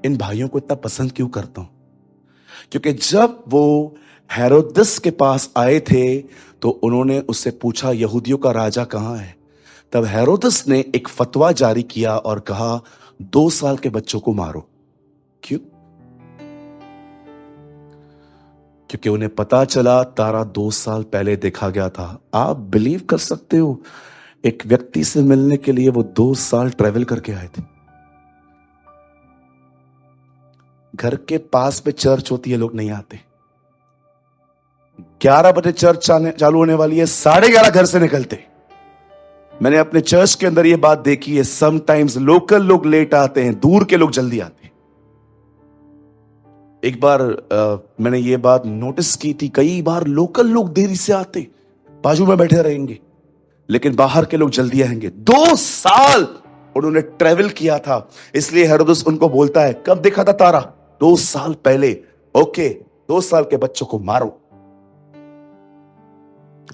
इन भाइयों को इतना पसंद क्यों करता हूं? क्योंकि जब वो हेरोदेस के पास आए थे तो उन्होंने उससे पूछा, यहूदियों का राजा कहां है? तब हेरोदेस ने एक फतवा जारी किया और कहा, 2 साल के बच्चों को मारो। क्यों? क्योंकि उन्हें पता चला तारा 2 साल पहले देखा गया था। आप बिलीव कर सकते हो, एक व्यक्ति से मिलने के लिए वो 2 साल ट्रेवल करके आए थे। घर के पास में चर्च होती है, लोग नहीं आते। 11 बजे चर्च चालू होने वाली है, 11:30 घर से निकलते। मैंने अपने चर्च के अंदर ये बात देखी है, समटाइम्स लोकल लोग लेट आते हैं, दूर के लोग जल्दी आते हैं। एक बार मैंने ये बात नोटिस की थी, कई बार लोकल लोग देरी से आते, बाजू में बैठे रहेंगे, लेकिन बाहर के लोग जल्दी आएंगे। 2 साल उन्होंने ट्रेवल किया था, इसलिए हेरोदेस उनको बोलता है, कब देखा था तारा? 2 साल पहले। ओके, 2 साल के बच्चों को मारो।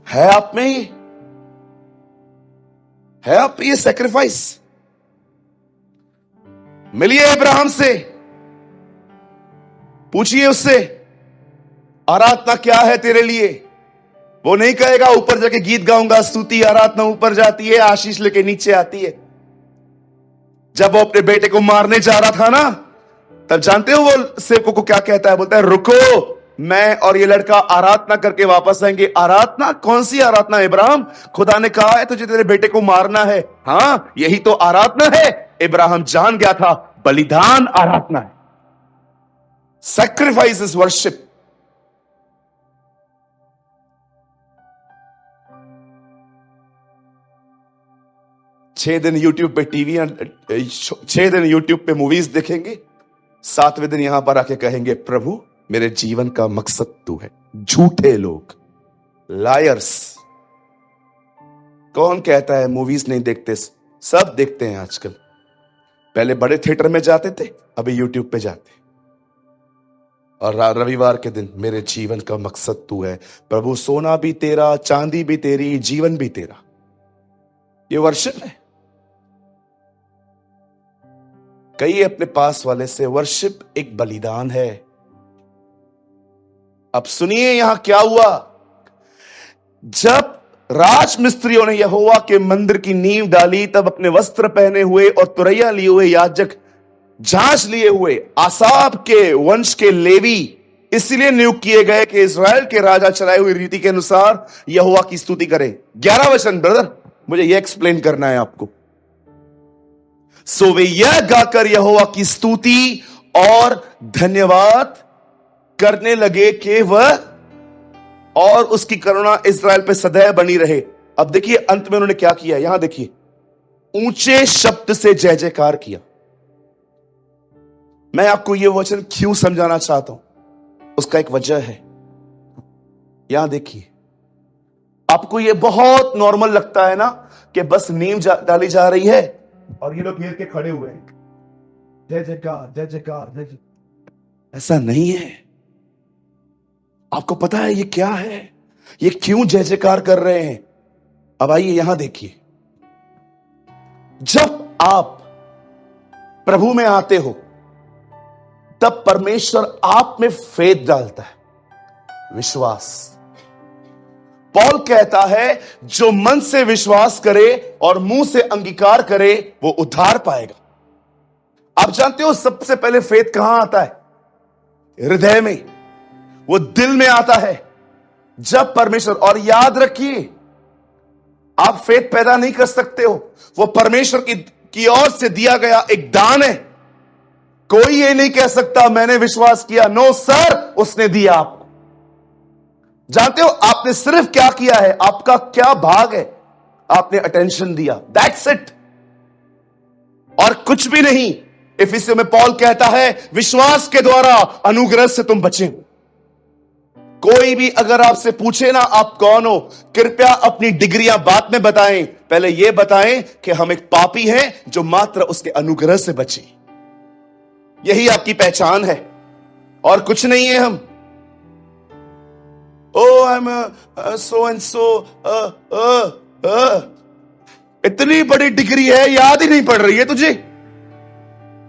है आप में ये? है आप ये सैक्रिफाइस? मिलिए अब्राहम से, पूछिए उससे आराधना क्या है तेरे लिए। वो नहीं कहेगा ऊपर जाके गीत गाऊंगा, स्तुति आराधना ऊपर जाती है, आशीष लेके नीचे आती है। जब वो अपने बेटे को मारने जा रहा था ना, तब जानते हो वो सेवकों को क्या कहता है? बोलता है, रुको, मैं और ये लड़का आराधना करके वापस आएंगे। आराधना? कौन सी आराधना इब्राहिम? खुदा ने कहा है तुझे तेरे बेटे को मारना है। हाँ, यही तो आराधना है। इब्राहिम जान गया था, बलिदान आराधना है। Sacrifice is worship. छह दिन यूट्यूब पे टीवी, 6 दिन यूट्यूब पे मूवीज देखेंगे, 7वें दिन यहां पर आके कहेंगे, प्रभु मेरे जीवन का मकसद तू है। झूठे लोग, लायर्स। कौन कहता है मूवीज नहीं देखते? सब देखते हैं आजकल। पहले बड़े थिएटर में जाते थे, अभी यूट्यूब पे जाते। और रविवार के दिन, मेरे जीवन का मकसद तू है प्रभु, सोना भी तेरा, चांदी भी तेरी, जीवन भी तेरा। ये वर्शिप है। कहिए अपने पास वाले से, वर्शिप एक बलिदान है। अब सुनिए यहां क्या हुआ। जब राजमिस्त्रियों ने यहोवा के मंदिर की नींव डाली, तब अपने वस्त्र पहने हुए और तुरैया लिए हुए याजक, जांच लिए हुए आसाप के वंश के लेवी इसलिए नियुक्त किए गए कि इज़राइल के राजा चलाए हुई रीति के अनुसार यहोवा की स्तुति करें। 11 वचन ब्रदर, मुझे यह एक्सप्लेन करना है आपको। सो वे यह गाकर यहोवा की स्तुति और धन्यवाद करने लगे कि वह और उसकी करुणा इज़राइल पे सदैव बनी रहे। अब देखिए अंत में उन्होंने क्या किया, यहां देखिए, ऊंचे शब्द से जय जयकार किया। मैं आपको यह वचन क्यों समझाना चाहता हूं, उसका एक वजह है। यहां देखिए, आपको यह बहुत नॉर्मल लगता है ना कि बस नींव डाली जा रही है और ये लोग घेर के खड़े हुए हैं, जय जयकार जय जयकार जय जयकार। ऐसा नहीं है। आपको पता है ये क्या है, ये क्यों जय जयकार कर रहे हैं? अब आइए यहां देखिए, जब आप प्रभु में आते हो तब परमेश्वर आप में फेथ डालता है, विश्वास। पौल कहता है जो मन से विश्वास करे और मुंह से अंगीकार करे वो उद्धार पाएगा। आप जानते हो सबसे पहले फेथ कहां आता है? हृदय में, वो दिल में आता है। जब परमेश्वर, और याद रखिए आप फेथ पैदा नहीं कर सकते हो, वो परमेश्वर की ओर से दिया गया एक दान है। कोई ये नहीं कह सकता मैंने विश्वास किया, नो सर, उसने दिया आपको। जानते हो आपने सिर्फ क्या किया है, आपका क्या भाग है, आपने अटेंशन दिया, दैट्स इट, और कुछ भी नहीं। इफिसियों में पौल कहता है विश्वास के द्वारा अनुग्रह से तुम बचे हो। कोई भी अगर आपसे पूछे ना आप कौन हो, कृपया अपनी डिग्रियां बाद में बताएं, पहले यह बताएं कि हम एक पापी हैं जो मात्र उसके अनुग्रह से बचे। यही आपकी पहचान है और कुछ नहीं है। हम ओ I am so and so, इतनी बड़ी डिग्री है याद ही नहीं पड़ रही है तुझे।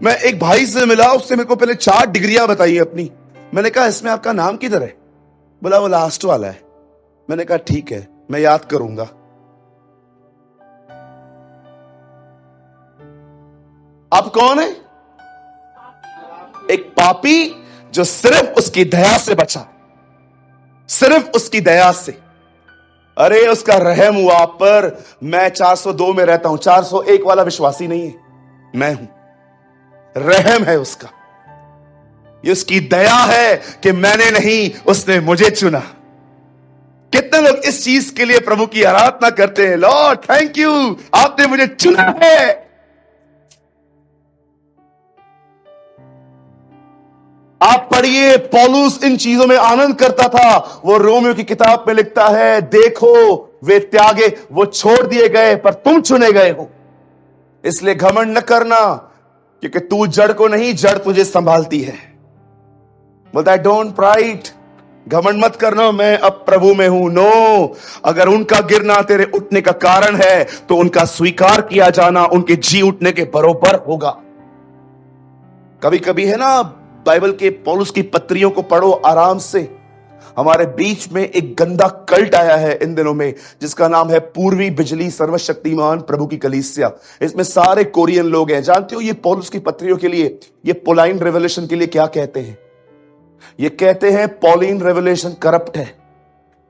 मैं एक भाई से मिला, उससे मेरे को पहले 4 डिग्रियां बताई अपनी। मैंने कहा इसमें आपका नाम किधर है? बोला वो लास्ट वाला है। मैंने कहा ठीक है, मैं याद करूंगा। आप कौन है? एक पापी जो सिर्फ उसकी दया से बचा, सिर्फ उसकी दया से। अरे उसका रहम हुआ आप पर। मैं 402 में रहता हूं, 401 वाला विश्वासी नहीं है, मैं हूं। रहम है उसका, ये उसकी दया है कि मैंने नहीं, उसने मुझे चुना। कितने लोग इस चीज के लिए प्रभु की आराधना करते हैं, लॉर्ड थैंक यू, आपने मुझे चुना है। आप पढ़िए, पौलुस इन चीजों में आनंद करता था। वो रोमियो की किताब में लिखता है, देखो वे त्यागे, वो छोड़ दिए गए पर तुम चुने गए हो। इसलिए घमंड न करना, क्योंकि तू जड़ को नहीं, जड़ तुझे संभालती है। बोलता है डोंट प्राइड, घमंड मत करना मैं अब प्रभु में हूं। नो, अगर उनका गिरना तेरे उठने का कारण है तो उनका स्वीकार किया जाना उनके जी उठने के बरोबर होगा। कभी कभी है ना, बाइबल के पौलुस की पत्रियों को पढ़ो आराम से। हमारे बीच में एक गंदा कल्ट आया है इन दिनों में, जिसका नाम है पूर्वी बिजली सर्वशक्तिमान प्रभु की कलीसिया। इसमें सारे कोरियन लोग हैं। जानते हो ये पौलुस की पत्रियों के लिए, ये पोलाइन रेवलेशन के लिए क्या कहते हैं? ये कहते हैं पॉलिन रेवलेशन करप्ट है।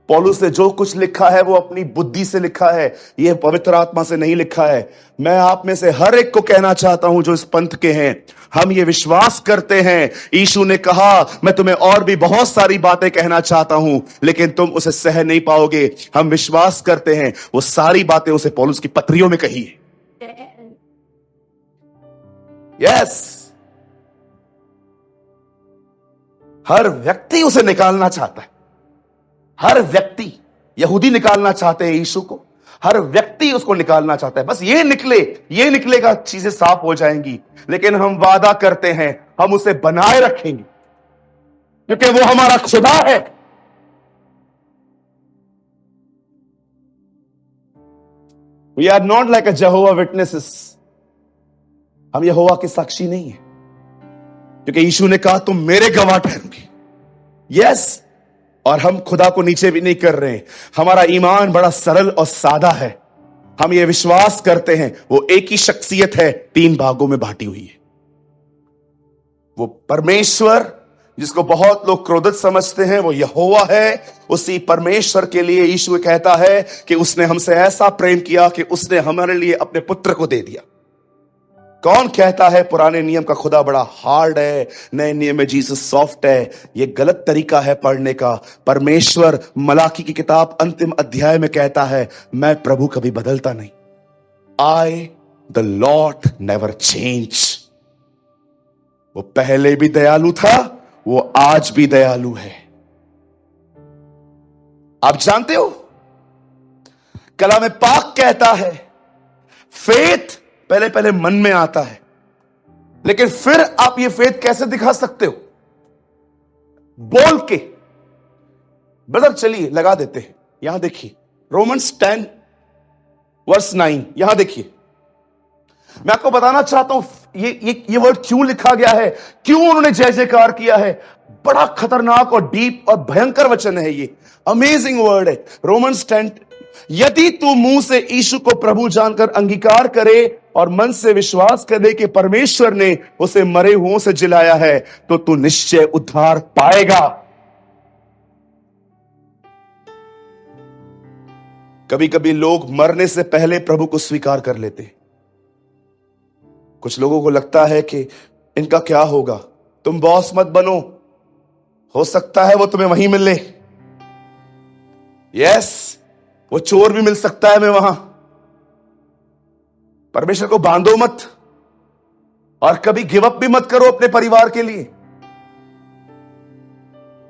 पौलुस ने जो कुछ लिखा है वो अपनी बुद्धि से लिखा है, यह पवित्र आत्मा से नहीं लिखा है। मैं आप में से हर एक को कहना चाहता हूं जो इस पंथ के हैं, हम ये विश्वास करते हैं, यीशु ने कहा मैं तुम्हें और भी बहुत सारी बातें कहना चाहता हूं लेकिन तुम उसे सह नहीं पाओगे। हम विश्वास करते हैं वो सारी बातें उसे पौलुस की पत्रियों में कही है। यस, हर व्यक्ति उसे निकालना चाहता है। हर व्यक्ति, यहूदी निकालना चाहते हैं यीशु को, हर व्यक्ति उसको निकालना चाहता है। बस ये निकलेगा, चीजें साफ हो जाएंगी। लेकिन हम वादा करते हैं हम उसे बनाए रखेंगे, क्योंकि वो हमारा खुदा है। We are not like a Jehovah Witnesses. हम यहोवा के साक्षी नहीं है, क्योंकि यीशु ने कहा तुम मेरे गवाह ठहरोगे। यस, और हम खुदा को नीचे भी नहीं कर रहे हैं। हमारा ईमान बड़ा सरल और सादा है। हम ये विश्वास करते हैं वो एक ही शख्सियत है, 3 भागों में बांटी हुई है। वो परमेश्वर जिसको बहुत लोग क्रोधित समझते हैं, वो यहोवा है। उसी परमेश्वर के लिए यीशु कहता है कि उसने हमसे ऐसा प्रेम किया कि उसने हमारे लिए अपने पुत्र को दे दिया। कौन कहता है पुराने नियम का खुदा बड़ा हार्ड है, नए नियम में जीसस सॉफ्ट है? ये गलत तरीका है पढ़ने का। परमेश्वर मलाकी की किताब अंतिम अध्याय में कहता है, मैं प्रभु कभी बदलता नहीं। I the Lord never change. वो पहले भी दयालु था, वो आज भी दयालु है। आप जानते हो कलाम पाक कहता है फेथ पहले पहले मन में आता है, लेकिन फिर आप ये फेथ कैसे दिखा सकते हो? बोल के। ब्रदर चलिए लगा देते हैं। यहां देखिए रोमन्स 10 वर्स 9, यहां देखिए। मैं आपको बताना चाहता हूं ये वर्ड क्यों लिखा गया है, क्यों उन्होंने जय जयकार किया है। बड़ा खतरनाक और डीप और भयंकर वचन है ये, अमेजिंग वर्ड है। रोमन्स 10, यदि तू मुंह से यीशु को प्रभु जानकर अंगीकार करे और मन से विश्वास करे कि परमेश्वर ने उसे मरे हुओं से जिलाया है, तो तू निश्चय उद्धार पाएगा। कभी कभी लोग मरने से पहले प्रभु को स्वीकार कर लेते हैं। कुछ लोगों को लगता है कि इनका क्या होगा, तुम बॉस मत बनो, हो सकता है वो तुम्हें वहीं मिले। यस, वो चोर भी मिल सकता है मैं वहां। परमेश्वर को बांधो मत, और कभी गिव अप भी मत करो अपने परिवार के लिए।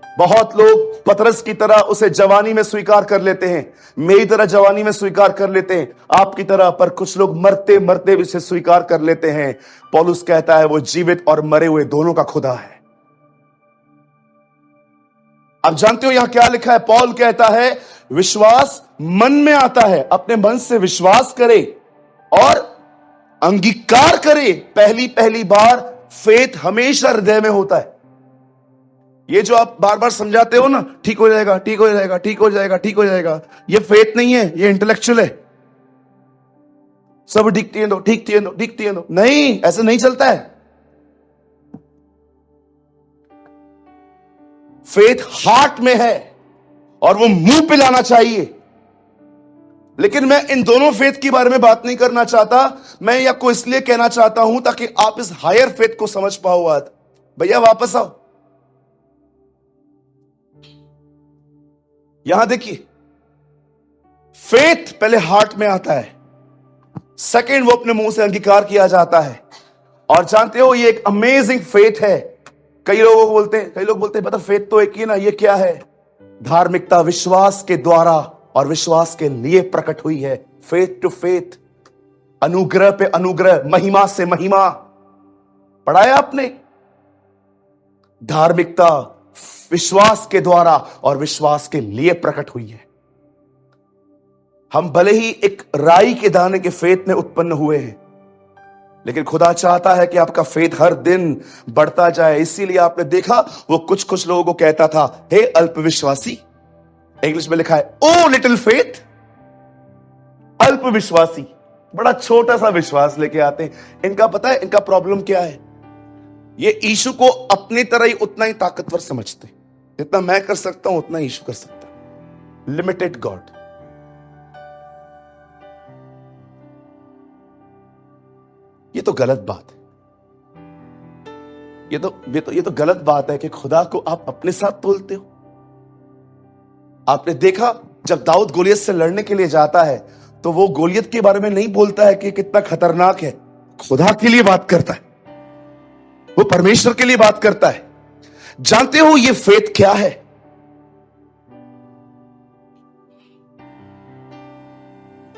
बहुत लोग पतरस की तरह उसे जवानी में स्वीकार कर लेते हैं, मेरी तरह जवानी में स्वीकार कर लेते हैं, आपकी तरह। पर कुछ लोग मरते मरते भी इसे स्वीकार कर लेते हैं। पौलुस कहता है वो जीवित और मरे हुए दोनों का खुदा है। आप जानते हो यहां क्या लिखा है? पौल कहता है विश्वास मन में आता है, अपने मन से विश्वास करे और अंगीकार करे। पहली बार फेथ हमेशा हृदय में होता है। ये जो आप बार बार समझाते हो ना, ठीक हो जाएगा, ठीक हो जाएगा, ठीक हो जाएगा, ठीक हो जाएगा, ये फेथ नहीं है, ये इंटेलेक्चुअल है। सब ठीक थी दो, ठीक थी दो, ठीक थी दो। नहीं, ऐसे नहीं चलता है। फेथ हार्ट में है और वो मुंह पे लाना चाहिए। लेकिन मैं इन दोनों फेथ के बारे में बात नहीं करना चाहता। मैं आपको इसलिए कहना चाहता हूं ताकि आप इस हायर फेथ को समझ पाओ। आज भैया वापस आओ, यहां देखिए। फेथ पहले हार्ट में आता है, सेकंड वो अपने मुंह से अंगीकार किया जाता है। और जानते हो ये एक अमेजिंग फेथ है। कई लोग बोलते हैं मतलब फेथ तो एक ही ना, ये क्या है? धार्मिकता विश्वास के द्वारा और विश्वास के लिए प्रकट हुई है। फेथ टू फेथ, अनुग्रह पे अनुग्रह, महिमा से महिमा। पढ़ाया आपने? धार्मिकता विश्वास के द्वारा और विश्वास के लिए प्रकट हुई है। हम भले ही एक राई के दाने के फेथ में उत्पन्न हुए हैं, लेकिन खुदा चाहता है कि आपका फेथ हर दिन बढ़ता जाए। इसीलिए आपने देखा वो कुछ लोगों को कहता था, हे अल्पविश्वासी। इंग्लिश में लिखा है ओ लिटिल फेथ। अल्पविश्वासी, बड़ा छोटा सा विश्वास लेके आते हैं। इनका पता है इनका प्रॉब्लम क्या है? ये यीशु को अपनी तरह ही उतना ही ताकतवर समझते, जितना मैं कर सकता हूं उतना यीशु कर सकता है। Limited God. ये तो गलत बात है। ये तो गलत बात है कि खुदा को आप अपने साथ तोलते हो। आपने देखा जब दाऊद गोलियत से लड़ने के लिए जाता है तो वो गोलियत के बारे में नहीं बोलता है कि कितना खतरनाक है, खुदा के लिए बात करता है, वो परमेश्वर के लिए बात करता है। जानते हो ये फेथ क्या है?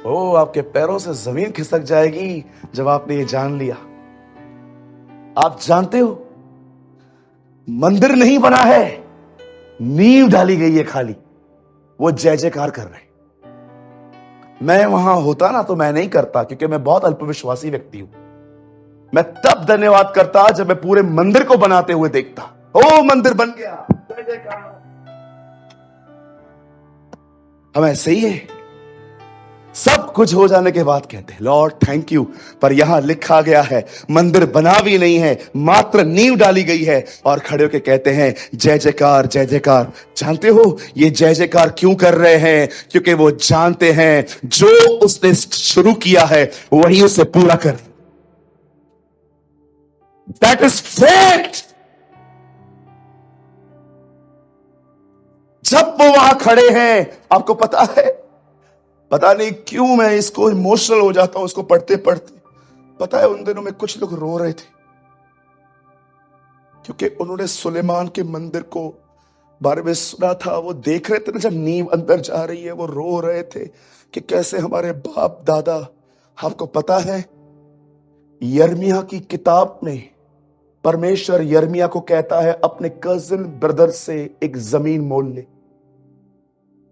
ओ, आपके पैरों से जमीन खिसक जाएगी जब आपने ये जान लिया। आप जानते हो मंदिर नहीं बना है, नींव डाली गई है खाली। वो जय जयकार कर रहे हैं। मैं वहां होता ना तो मैं नहीं करता, क्योंकि मैं बहुत अल्पविश्वासी व्यक्ति हूं। मैं तब धन्यवाद करता जब मैं पूरे मंदिर को बनाते हुए देखता। ओ मंदिर बन गया, जय जयकार। हम ऐसे ही है, सब कुछ हो जाने के बाद कहते हैं लॉर्ड थैंक यू, पर यहां लिखा गया है मंदिर बना भी नहीं है, मात्र नींव डाली गई है, और खड़े होकर कहते हैं जय जयकार जय जयकार। जानते हो ये जय जयकार क्यों कर रहे हैं? क्योंकि वो जानते हैं जो उसने शुरू किया है वही उसे पूरा कर। That is fact. जब वो वहां खड़े हैं, आपको पता है, पता नहीं क्यों मैं इसको इमोशनल हो जाता हूं उसको पढ़ते पढ़ते। पता है उन दिनों में कुछ लोग रो रहे थे क्योंकि उन्होंने सुलेमान के मंदिर को बारे में सुना था। वो देख रहे थे ना, जब नींव अंदर जा रही है, वो रो रहे थे कि कैसे हमारे बाप दादा। आपको पता है यिर्मयाह की किताब में परमेश्वर यिर्मयाह को कहता है अपने कजिन ब्रदर से एक जमीन मोल ले,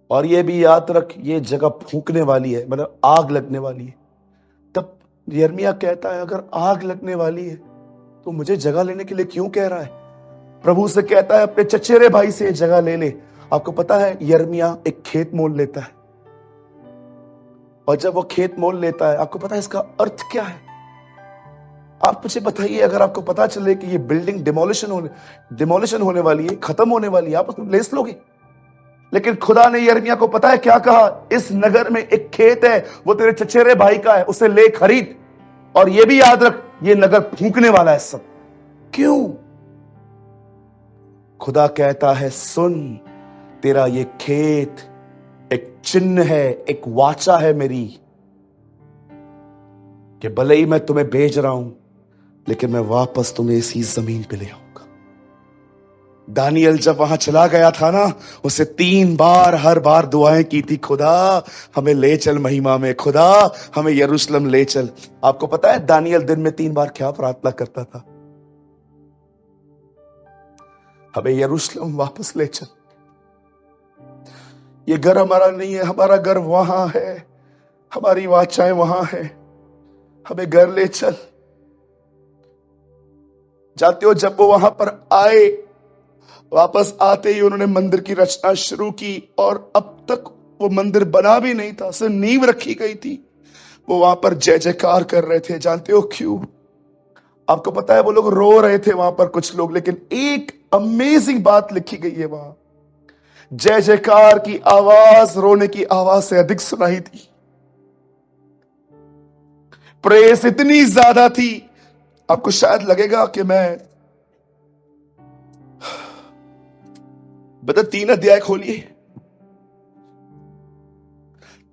और ये भी याद रख ये जगह फूकने वाली है, मतलब आग लगने वाली है। तब यिर्मयाह कहता है अगर आग लगने वाली है तो मुझे जगह लेने के लिए क्यों कह रहा है? प्रभु से कहता है अपने चचेरे भाई से जगह ले ले। आपको पता है यिर्मयाह एक खेत मोल लेता है, और जब वो खेत मोल लेता है, आपको पता है इसका अर्थ क्या है? आप मुझे बताइए, अगर आपको पता चले कि ये बिल्डिंग डिमोलिशन होने वाली है, खत्म होने वाली है, आप उसको ले लोगे? लेकिन खुदा ने यिर्मयाह को पता है क्या कहा? इस नगर में एक खेत है, वो तेरे चचेरे भाई का है, उसे ले खरीद, और ये भी याद रख ये नगर फूकने वाला है सब। क्यों? खुदा कहता है सुन, तेरा ये खेत एक चिन्ह है, एक वाचा है मेरी, कि भले ही मैं तुम्हें भेज रहा हूं लेकिन मैं वापस तुम्हें इसी जमीन पे ले आऊंगा। दानियल जब वहां चला गया था ना, उसे 3 बार हर बार दुआएं की थी, खुदा हमें ले चल महिमा में, खुदा हमें यरूशलेम ले चल। आपको पता है दानियल दिन में 3 बार क्या प्रार्थना करता था? हमें यरूशलेम वापस ले चल। ये घर हमारा नहीं है, हमारा घर वहां है, हमारी वाचाएं वहां है, हमें घर ले चल। जानते हो जब वो वहां पर आए, वापस आते ही उन्होंने मंदिर की रचना शुरू की, और अब तक वो मंदिर बना भी नहीं था, सिर्फ नींव रखी गई थी। वो वहां पर जय जयकार कर रहे थे। जानते हो क्यों? आपको पता है वो लोग रो रहे थे वहां पर कुछ लोग, लेकिन एक अमेजिंग बात लिखी गई है वहां, जय जयकार की आवाज रोने की आवाज से अधिक सुनाई थी। प्रेस इतनी ज्यादा थी, आपको शायद लगेगा कि मैं बता 3 अध्याय खोलिए,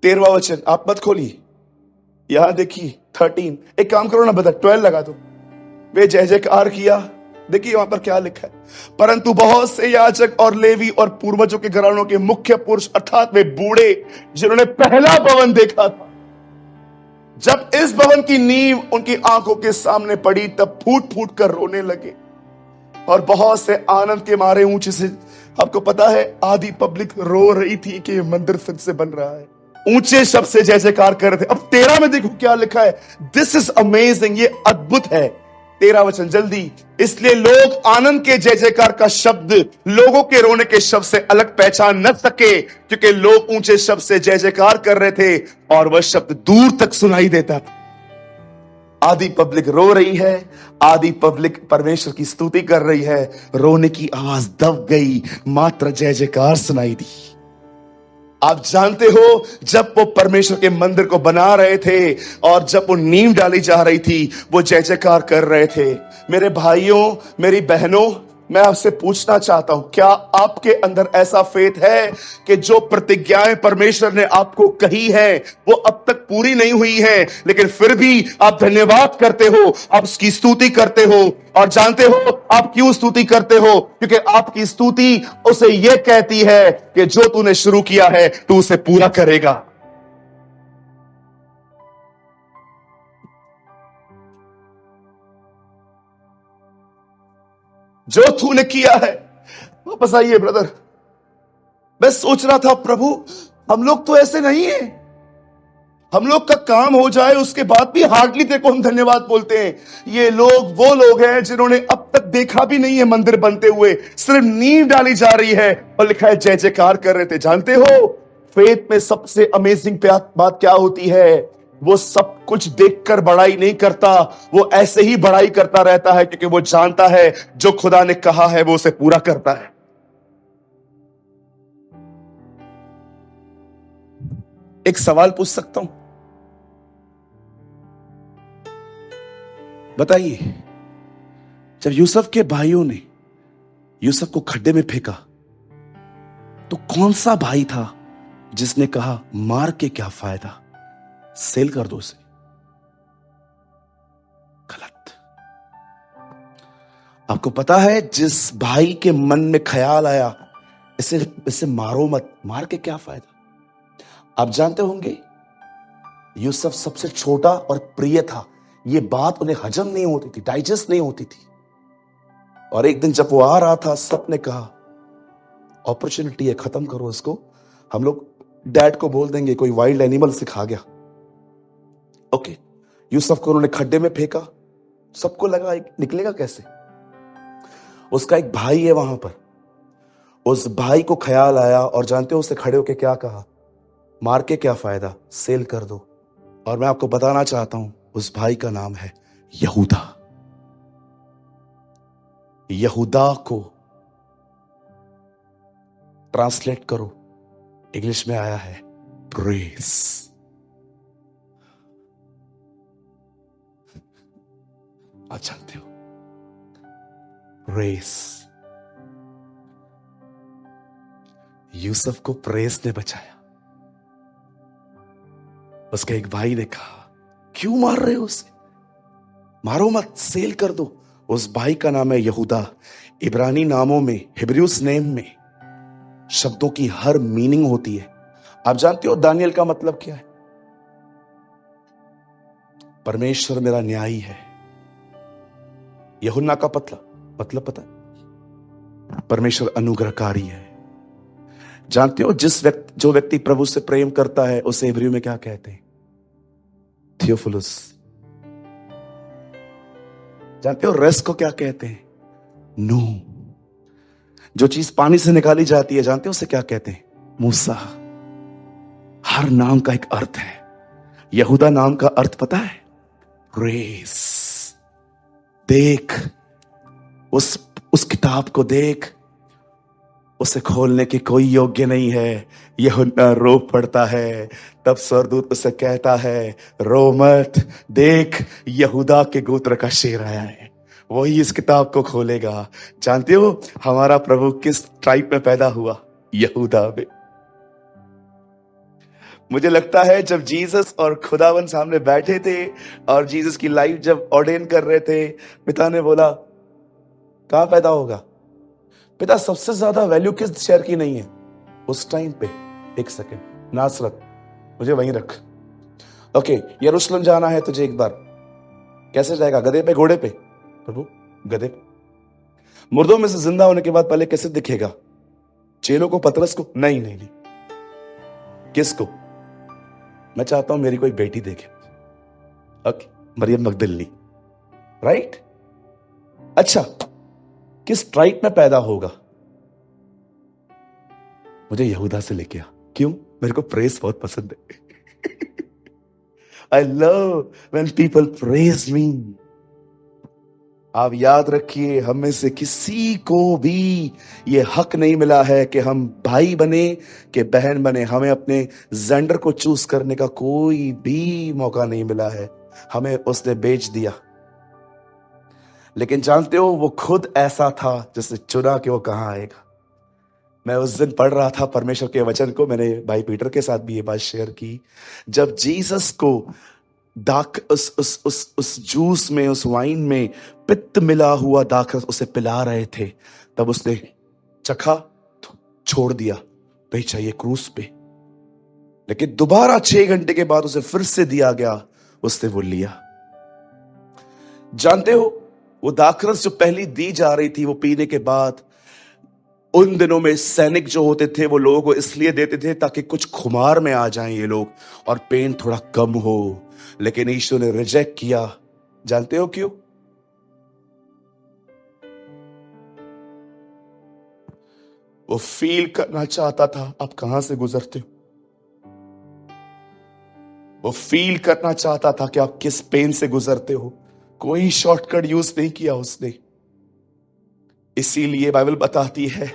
13वां वचन, आप मत खोलिए, यहां देखिए 13। एक काम करो ना, बता 12 लगा दो। वे जय जयकार किया, देखिए वहां पर क्या लिखा है, परंतु बहुत से याजक और लेवी और पूर्वजों के घरानों के मुख्य पुरुष अर्थात वे बूढ़े जिन्होंने पहला भवन देखा था, जब इस भवन की नींव उनकी आंखों के सामने पड़ी तब फूट फूट कर रोने लगे, और बहुत से आनंद के मारे ऊंचे से, आपको पता है आधी पब्लिक रो रही थी कि मंदिर फिर से बन रहा है, ऊंचे शब्द से जय जयकार कर रहे थे। अब 13 में देखो क्या लिखा है, दिस इज अमेजिंग, ये अद्भुत है। 13 वचन जल्दी, इसलिए लोग आनंद के जय जयकार का शब्द लोगों के रोने के शब्द से अलग पहचान न सके, क्योंकि लोग ऊंचे शब्द से जय जयकार कर रहे थे और वह शब्द दूर तक सुनाई देता था। आधी पब्लिक रो रही है, आधी पब्लिक परमेश्वर की स्तुति कर रही है। रोने की आवाज दब गई, मात्र जय जयकार सुनाई दी। आप जानते हो जब वो परमेश्वर के मंदिर को बना रहे थे और जब वो नींव डाली जा रही थी, वो जय जयकार कर रहे थे। मेरे भाइयों, मेरी बहनों, मैं आपसे पूछना चाहता हूं, क्या आपके अंदर ऐसा फेथ है कि जो प्रतिज्ञाएं परमेश्वर ने आपको कही है वो अब तक पूरी नहीं हुई है, लेकिन फिर भी आप धन्यवाद करते हो, आप उसकी स्तुति करते हो? और जानते हो आप क्यों स्तुति करते हो? क्योंकि आपकी स्तुति उसे यह कहती है कि जो तूने शुरू किया है तू उसे पूरा करेगा। जो तूने किया है, वापस आइए ब्रदर। मैं सोच रहा था प्रभु हम लोग तो ऐसे नहीं है, हम लोग का काम हो जाए उसके बाद भी हार्डली तेरे को हम धन्यवाद बोलते हैं। ये लोग वो लोग हैं जिन्होंने अब तक देखा भी नहीं है मंदिर बनते हुए, सिर्फ नींव डाली जा रही है और लिखा है जय जयकार कर रहे थे। जानते हो फेथ में सबसे अमेजिंग बात क्या होती है? वो सब कुछ देखकर बड़ाई नहीं करता, वो ऐसे ही बड़ाई करता रहता है क्योंकि वो जानता है जो खुदा ने कहा है वो उसे पूरा करता है। एक सवाल पूछ सकता हूं? बताइए, जब यूसुफ के भाइयों ने यूसुफ को खड्डे में फेंका तो कौन सा भाई था जिसने कहा मार के क्या फायदा, सेल कर दो उसे? गलत। आपको पता है जिस भाई के मन में ख्याल आया इसे मारो मत, मार के क्या फायदा। आप जानते होंगे यूसुफ सबसे छोटा और प्रिय था, यह बात उन्हें हजम नहीं होती थी, डाइजेस्ट नहीं होती थी। और एक दिन जब वो आ रहा था, सबने कहा अपॉर्चुनिटी है, खत्म करो इसको, हम लोग डैड को बोल देंगे कोई वाइल्ड एनिमल सिखा गया। ओके, यूसुफ को उन्होंने खड्डे में फेंका, सबको लगा निकलेगा कैसे। उसका एक भाई है वहां पर, उस भाई को ख्याल आया और जानते हो उससे खड़े होकर क्या कहा? मार के क्या फायदा, सेल कर दो। और मैं आपको बताना चाहता हूं उस भाई का नाम है यहूदा। यहूदा को ट्रांसलेट करो, इंग्लिश में आया है प्रेस। आप जानते हो प्रेस, यूसुफ को प्रेस ने बचाया। उसके एक भाई ने कहा क्यों मार रहे हो उसे, मारो मत, सेल कर दो। उस भाई का नाम है यहूदा। इब्रानी नामों में, हिब्रूस नेम में शब्दों की हर मीनिंग होती है। आप जानते हो दानियल का मतलब क्या है? परमेश्वर मेरा न्यायी है। यूहन्ना का मतलब पता है? परमेश्वर अनुग्रहकारी है। जानते हो जो व्यक्ति प्रभु से प्रेम करता है उसे हिब्रू में क्या कहते हैं? थियोफिलुस। जानते हो रस को क्या कहते हैं? नू। जो चीज पानी से निकाली जाती है जानते हो उसे क्या कहते हैं? मूसा। हर नाम का एक अर्थ है। यहूदा नाम का अर्थ पता है? रेस। देख, उस किताब को देख, उसे खोलने की कोई योग्य नहीं है। यूहन्ना रो पड़ता है, तब स्वर्गदूत उसे कहता है रो मत, देख यहूदा के गोत्र का शेर आया है, वही इस किताब को खोलेगा। जानते हो हमारा प्रभु किस ट्राइब में पैदा हुआ? यहूदा में। मुझे लगता है जब जीसस और खुदावन सामने बैठे थे और जीसस की लाइफ जब ऑर्डेन कर रहे थे, पिता ने बोला कहां पैदा होगा? पिता सबसे ज्यादा वैल्यू किस शहर की नहीं है उस टाइम पे? एक सेकेंड, नासरत, मुझे वहीं रख। ओके, यरूशलेम जाना है तुझे एक बार, कैसे जाएगा? गधे पे, घोड़े पे? प्रभु गधे पे। मुर्दों में से जिंदा होने के बाद पहले कैसे दिखेगा? चेलों को, पतरस को? नहीं नहीं नहीं। किसको? मैं चाहता हूं मेरी कोई बेटी देखे। ओके, मरियम मगदलिनी, राइट? अच्छा, किस ट्राइब में पैदा होगा? मुझे यहूदा से लेके आ। क्यों? मेरे को प्रेस बहुत पसंद है। I love when people praise me. आप याद रखिए, हम में से किसी को भी ये हक नहीं मिला है कि हम भाई बने कि बहन बने। हमें अपने जेंडर को चूज करने का कोई भी मौका नहीं मिला है, हमें उसने बेच दिया। लेकिन जानते हो वो खुद ऐसा था जिसने चुना कि वो कहां आएगा। मैं उस दिन पढ़ रहा था परमेश्वर के वचन को, मैंने भाई पीटर के साथ भी ये बात शेयर की। जब जीसस को उस जूस में, उस वाइन में पित्त मिला हुआ दाखरस उसे पिला रहे थे, तब उसने चखा, छोड़ दिया, नहीं चाहिए क्रूस पे। लेकिन दोबारा 6 घंटे के बाद उसे फिर से दिया गया, उसने वो लिया। जानते हो वो दाखरस जो पहली दी जा रही थी, वो पीने के बाद उन दिनों में सैनिक जो होते थे वो लोगों को इसलिए देते थे ताकि कुछ खुमार में आ जाएं ये लोग और पेन थोड़ा कम हो, लेकिन यीशु ने रिजेक्ट किया। जानते हो क्यों? वो फील करना चाहता था आप कहां से गुजरते हो। वो फील करना चाहता था कि आप किस पेन से गुजरते हो। कोई शॉर्टकट यूज नहीं किया उसने। इसीलिए बाइबल बताती है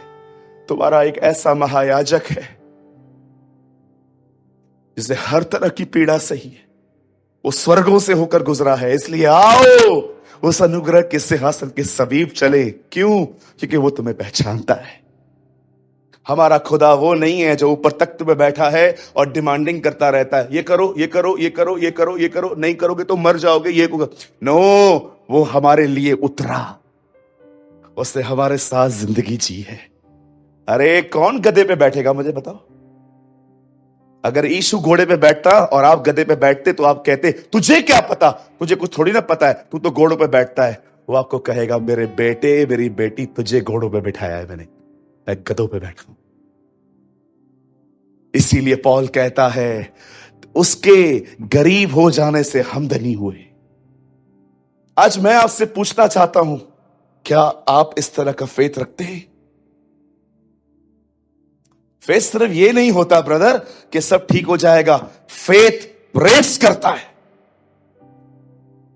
तुम्हारा एक ऐसा महायाजक है जिसे हर तरह की पीड़ा सही है। वो स्वर्गों से होकर गुजरा है, इसलिए आओ उस अनुग्रह के सिंहासन के समीप चले। क्यों? क्योंकि वो तुम्हें पहचानता है। हमारा खुदा वो नहीं है जो ऊपर तख्त पे बैठा है और डिमांडिंग करता रहता है, ये करो ये करो ये करो ये करो ये करो, नहीं करोगे तो मर जाओगे, ये नो, वो हमारे लिए उतरा, उसने हमारे साथ जिंदगी जी है। अरे कौन गधे पे बैठेगा मुझे बताओ? अगर यीशु घोड़े पे बैठता और आप गधे पे बैठते तो आप कहते तुझे क्या पता, तुझे कुछ थोड़ी ना पता है, तू तो घोड़ों पे बैठता है। वो आपको कहेगा मेरे बेटे मेरी बेटी तुझे घोड़ों पे बिठाया है मैंने, मैं गधों पे बैठा हूं। इसीलिए पौल कहता है उसके गरीब हो जाने से हम धनी हुए। आज मैं आपसे पूछना चाहता हूं, क्या आप इस तरह का फेथ रखते हैं? फेथ सिर्फ ये नहीं होता ब्रदर कि सब ठीक हो जाएगा, फेथ प्रेस करता है।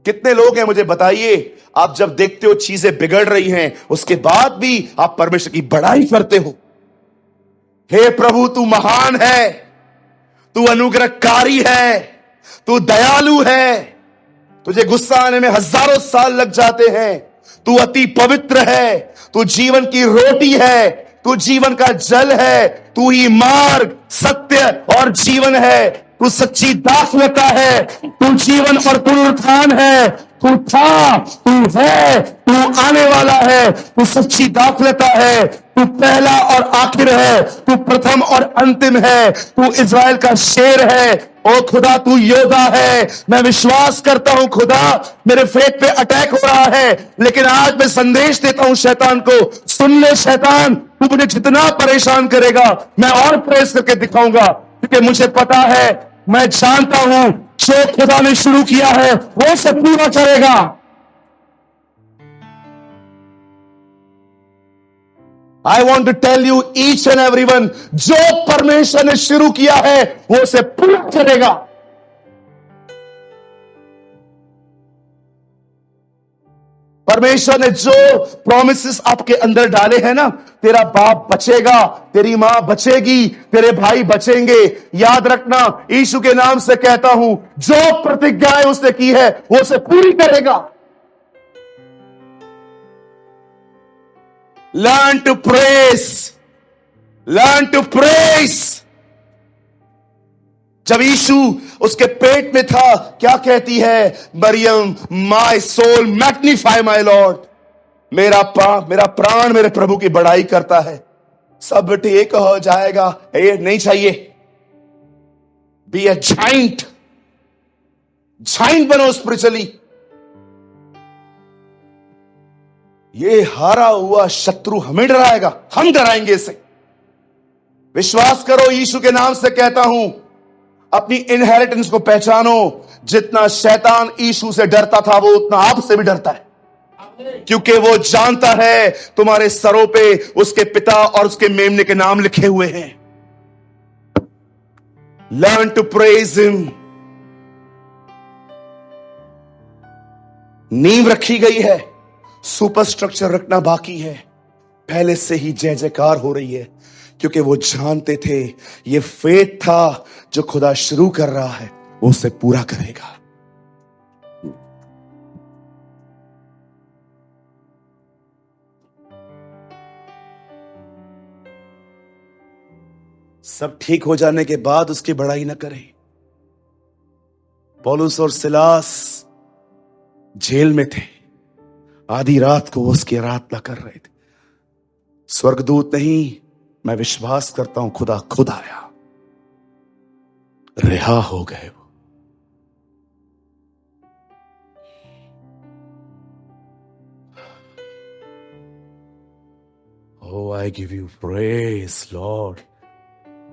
कितने लोग हैं मुझे बताइए, आप जब देखते हो चीजें बिगड़ रही हैं उसके बाद भी आप परमेश्वर की बड़ाई करते हो। हे प्रभु तू महान है, तू अनुग्रहकारी है, तू दयालु है, तुझे गुस्सा आने में हजारों साल लग जाते हैं, तू अति पवित्र है, तू जीवन की रोटी है, तू जीवन का जल है, तू ही मार्ग सत्य और जीवन है, तू सच्ची दाखलता है, तू जीवन और पुनरुत्थान है, तू था, तू है, तू आने वाला है, तू सच्ची दाखलता है, तू पहला और आखिर है, तू प्रथम और अंतिम है, तू इज़राइल का शेर है। ओ खुदा तू योद्धा है। मैं विश्वास करता हूं खुदा मेरे फेथ पे अटैक हो रहा है, लेकिन आज मैं संदेश देता हूं शैतान को, सुन ले शैतान, तू मुझे जितना परेशान करेगा मैं और प्रेस करके दिखाऊंगा, क्योंकि मुझे पता है, मैं जानता हूं जो खुदा ने शुरू किया है वो सब पूरा करेगा। I want to tell you each and every one, जो परमेश्वर ने शुरू किया है वो उसे पूरा करेगा। परमेश्वर ने जो प्रॉमिसेस आपके अंदर डाले हैं ना, तेरा बाप बचेगा, तेरी मां बचेगी, तेरे भाई बचेंगे। याद रखना, यीशु के नाम से कहता हूं, जो प्रतिज्ञाएं उसने की है वो उसे पूरी करेगा। Learn to praise. Learn to praise. जब यीशु उसके पेट में था, क्या कहती है मरियम? My soul magnify my Lord. मेरा प्राण मेरे प्रभु की बड़ाई करता है। सब ठीक हो जाएगा, ये नहीं चाहिए। बी ए जाइंट, जाइंट बनो स्पिरिचुअली। ये हारा हुआ शत्रु हमें डराएगा, हम डराएंगे इसे। विश्वास करो, यीशु के नाम से कहता हूं, अपनी इनहेरिटेंस को पहचानो। जितना शैतान यीशु से डरता था वो उतना आपसे भी डरता है, क्योंकि वो जानता है तुम्हारे सरों पे उसके पिता और उसके मेमने के नाम लिखे हुए हैं। Learn to praise him. नींव रखी गई है, सुपर स्ट्रक्चर रखना बाकी है। पहले से ही जय जयकार हो रही है, क्योंकि वो जानते थे ये फेथ था, जो खुदा शुरू कर रहा है वो उसे पूरा करेगा। सब ठीक हो जाने के बाद उसकी बड़ाई न करें। पौलुस और सिलास जेल में थे, आधी रात को उसकी आराधना कर रहे थे। स्वर्गदूत नहीं, मैं विश्वास करता हूं खुदा खुद आया, रिहा हो गए वो। Oh, I give you praise, Lord.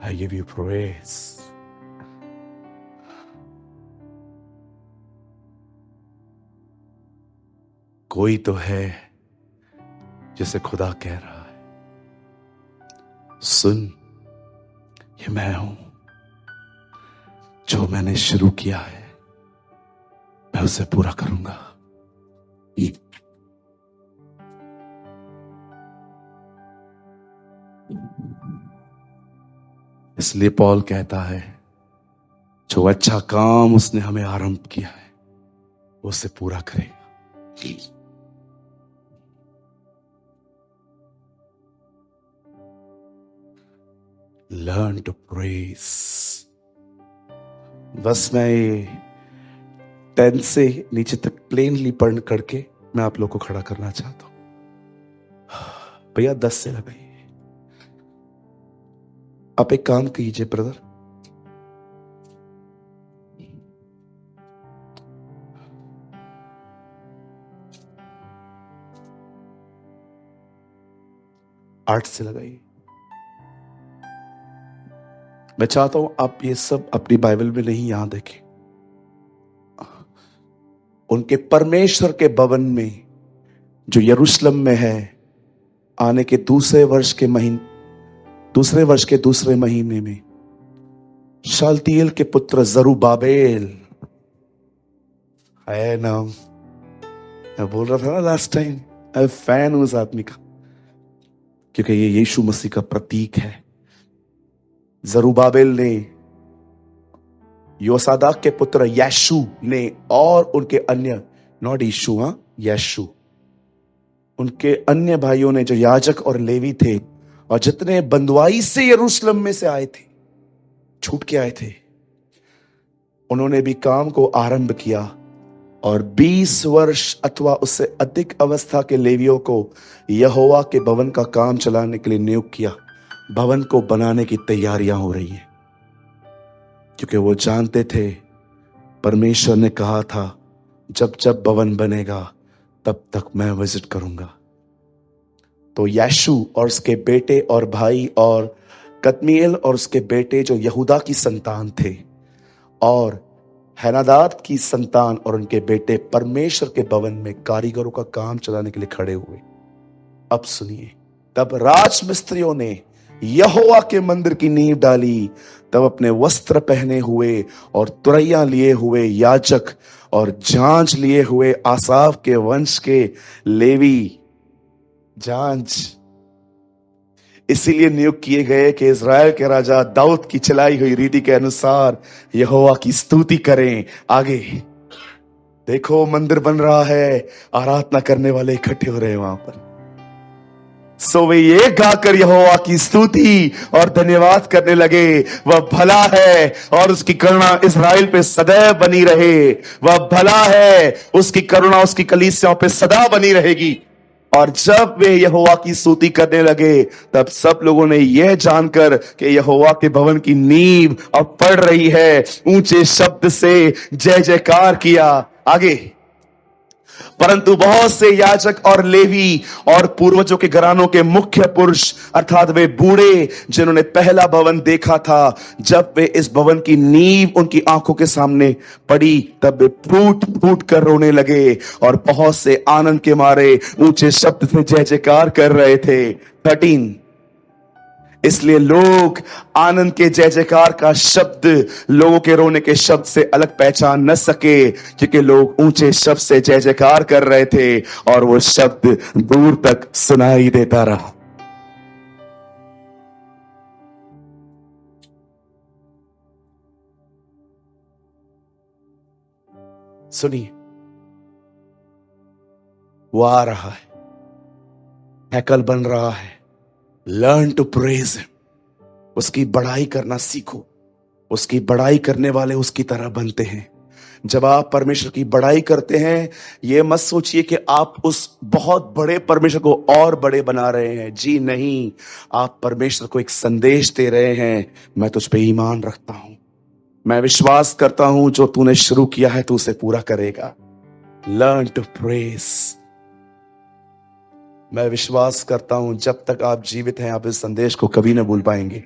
I give you praise. कोई तो है जिसे खुदा कह रहा है, सुन, ये मैं हूं, जो मैंने शुरू किया है मैं उसे पूरा करूंगा। इसलिए पौल कहता है, जो अच्छा काम उसने हमें आरंभ किया है वो उसे पूरा करेगा। Learn to praise. बस मैं ये 10 से नीचे तक प्लेनली पढ़ करके मैं आप लोग को खड़ा करना चाहता हूं। भैया 10 से लगाइए। आप एक काम कीजिए ब्रदर, आठ से लगाइए। मैं चाहता हूं आप ये सब अपनी बाइबल में नहीं, यहां देखें। उनके परमेश्वर के भवन में जो यरूशलेम में है, आने के दूसरे वर्ष के दूसरे महीने में शालतिएल के पुत्र जरुब्बाबेल है नाम। मैं बोल रहा था ना लास्ट टाइम, मैं फैन हूं उस आदमी का, क्योंकि ये यीशु मसीह का प्रतीक है। जरुब्बाबेल ने, योसादाक के पुत्र यीशु ने और उनके अन्य, नॉट यीशु, यीशु, उनके अन्य भाइयों ने जो याजक और लेवी थे और जितने बंदुआई से यरूशलेम में से आए थे, छूट के आए थे, उन्होंने भी काम को आरंभ किया और 20 वर्ष अथवा उससे अधिक अवस्था के लेवियों को यहोवा के भवन का काम चलाने के लिए नियुक्त किया। भवन को बनाने की तैयारियां हो रही हैं, क्योंकि वो जानते थे परमेश्वर ने कहा था जब जब भवन बनेगा तब तक मैं विजिट करूंगा। तो यीशु और उसके बेटे और भाई और कदमीएल और उसके बेटे जो यहूदा की संतान थे और हैनादाद की संतान और उनके बेटे परमेश्वर के भवन में कारीगरों का काम चलाने के लिए खड़े हुए। अब सुनिए, तब राजमिस्त्रियों ने यहोवा के मंदिर की नींव डाली। तब अपने वस्त्र पहने हुए और तुरैया लिए हुए याजक और झांझ लिए हुए आसाफ के वंश के लेवी, झांझ इसीलिए नियुक्त किए गए कि इज़राइल के राजा दाऊद की चलाई हुई रीति के अनुसार यहोवा की स्तुति करें। आगे देखो, मंदिर बन रहा है, आराधना करने वाले इकट्ठे हो रहे हैं वहां पर। सो वे ये गाकर यहोवा की स्तुति और धन्यवाद करने लगे, वह भला है और उसकी करुणा इज़राइल पे सदैव बनी रहे। वह भला है, उसकी करुणा उसकी कलीसियाओं पे सदा बनी रहेगी। और जब वे यहोवा की स्तुति करने लगे, तब सब लोगों ने यह जानकर कि यहोवा के भवन की नींव अब पड़ रही है, ऊंचे शब्द से जय जयकार किया। आगे, परंतु बहुत से याजक और लेवी और पूर्वजों के घरानों के मुख्य पुरुष, अर्थात वे बूढ़े जिन्होंने पहला भवन देखा था, जब वे इस भवन की नींव उनकी आंखों के सामने पड़ी, तब वे फूट फूट कर रोने लगे और बहुत से आनंद के मारे ऊंचे शब्द से जय जयकार कर रहे थे। 13, इसलिए लोग आनंद के जय जयकार का शब्द लोगों के रोने के शब्द से अलग पहचान न सके, क्योंकि लोग ऊंचे शब्द से जय जयकार कर रहे थे और वो शब्द दूर तक सुनाई देता रहा। सुनिए, वो आ रहा है, हैकल बन रहा है। Learn to praise him. उसकी बड़ाई करना सीखो। उसकी बड़ाई करने वाले उसकी तरह बनते हैं। जब आप परमेश्वर की बड़ाई करते हैं, यह मत सोचिए कि आप उस बहुत बड़े परमेश्वर को और बड़े बना रहे हैं। जी नहीं, आप परमेश्वर को एक संदेश दे रहे हैं, मैं तुझ पे ईमान रखता हूं, मैं विश्वास करता हूं जो तूने शुरू किया है तू उसे पूरा करेगा। Learn to praise. मैं विश्वास करता हूं जब तक आप जीवित हैं आप इस संदेश को कभी न भूल पाएंगे।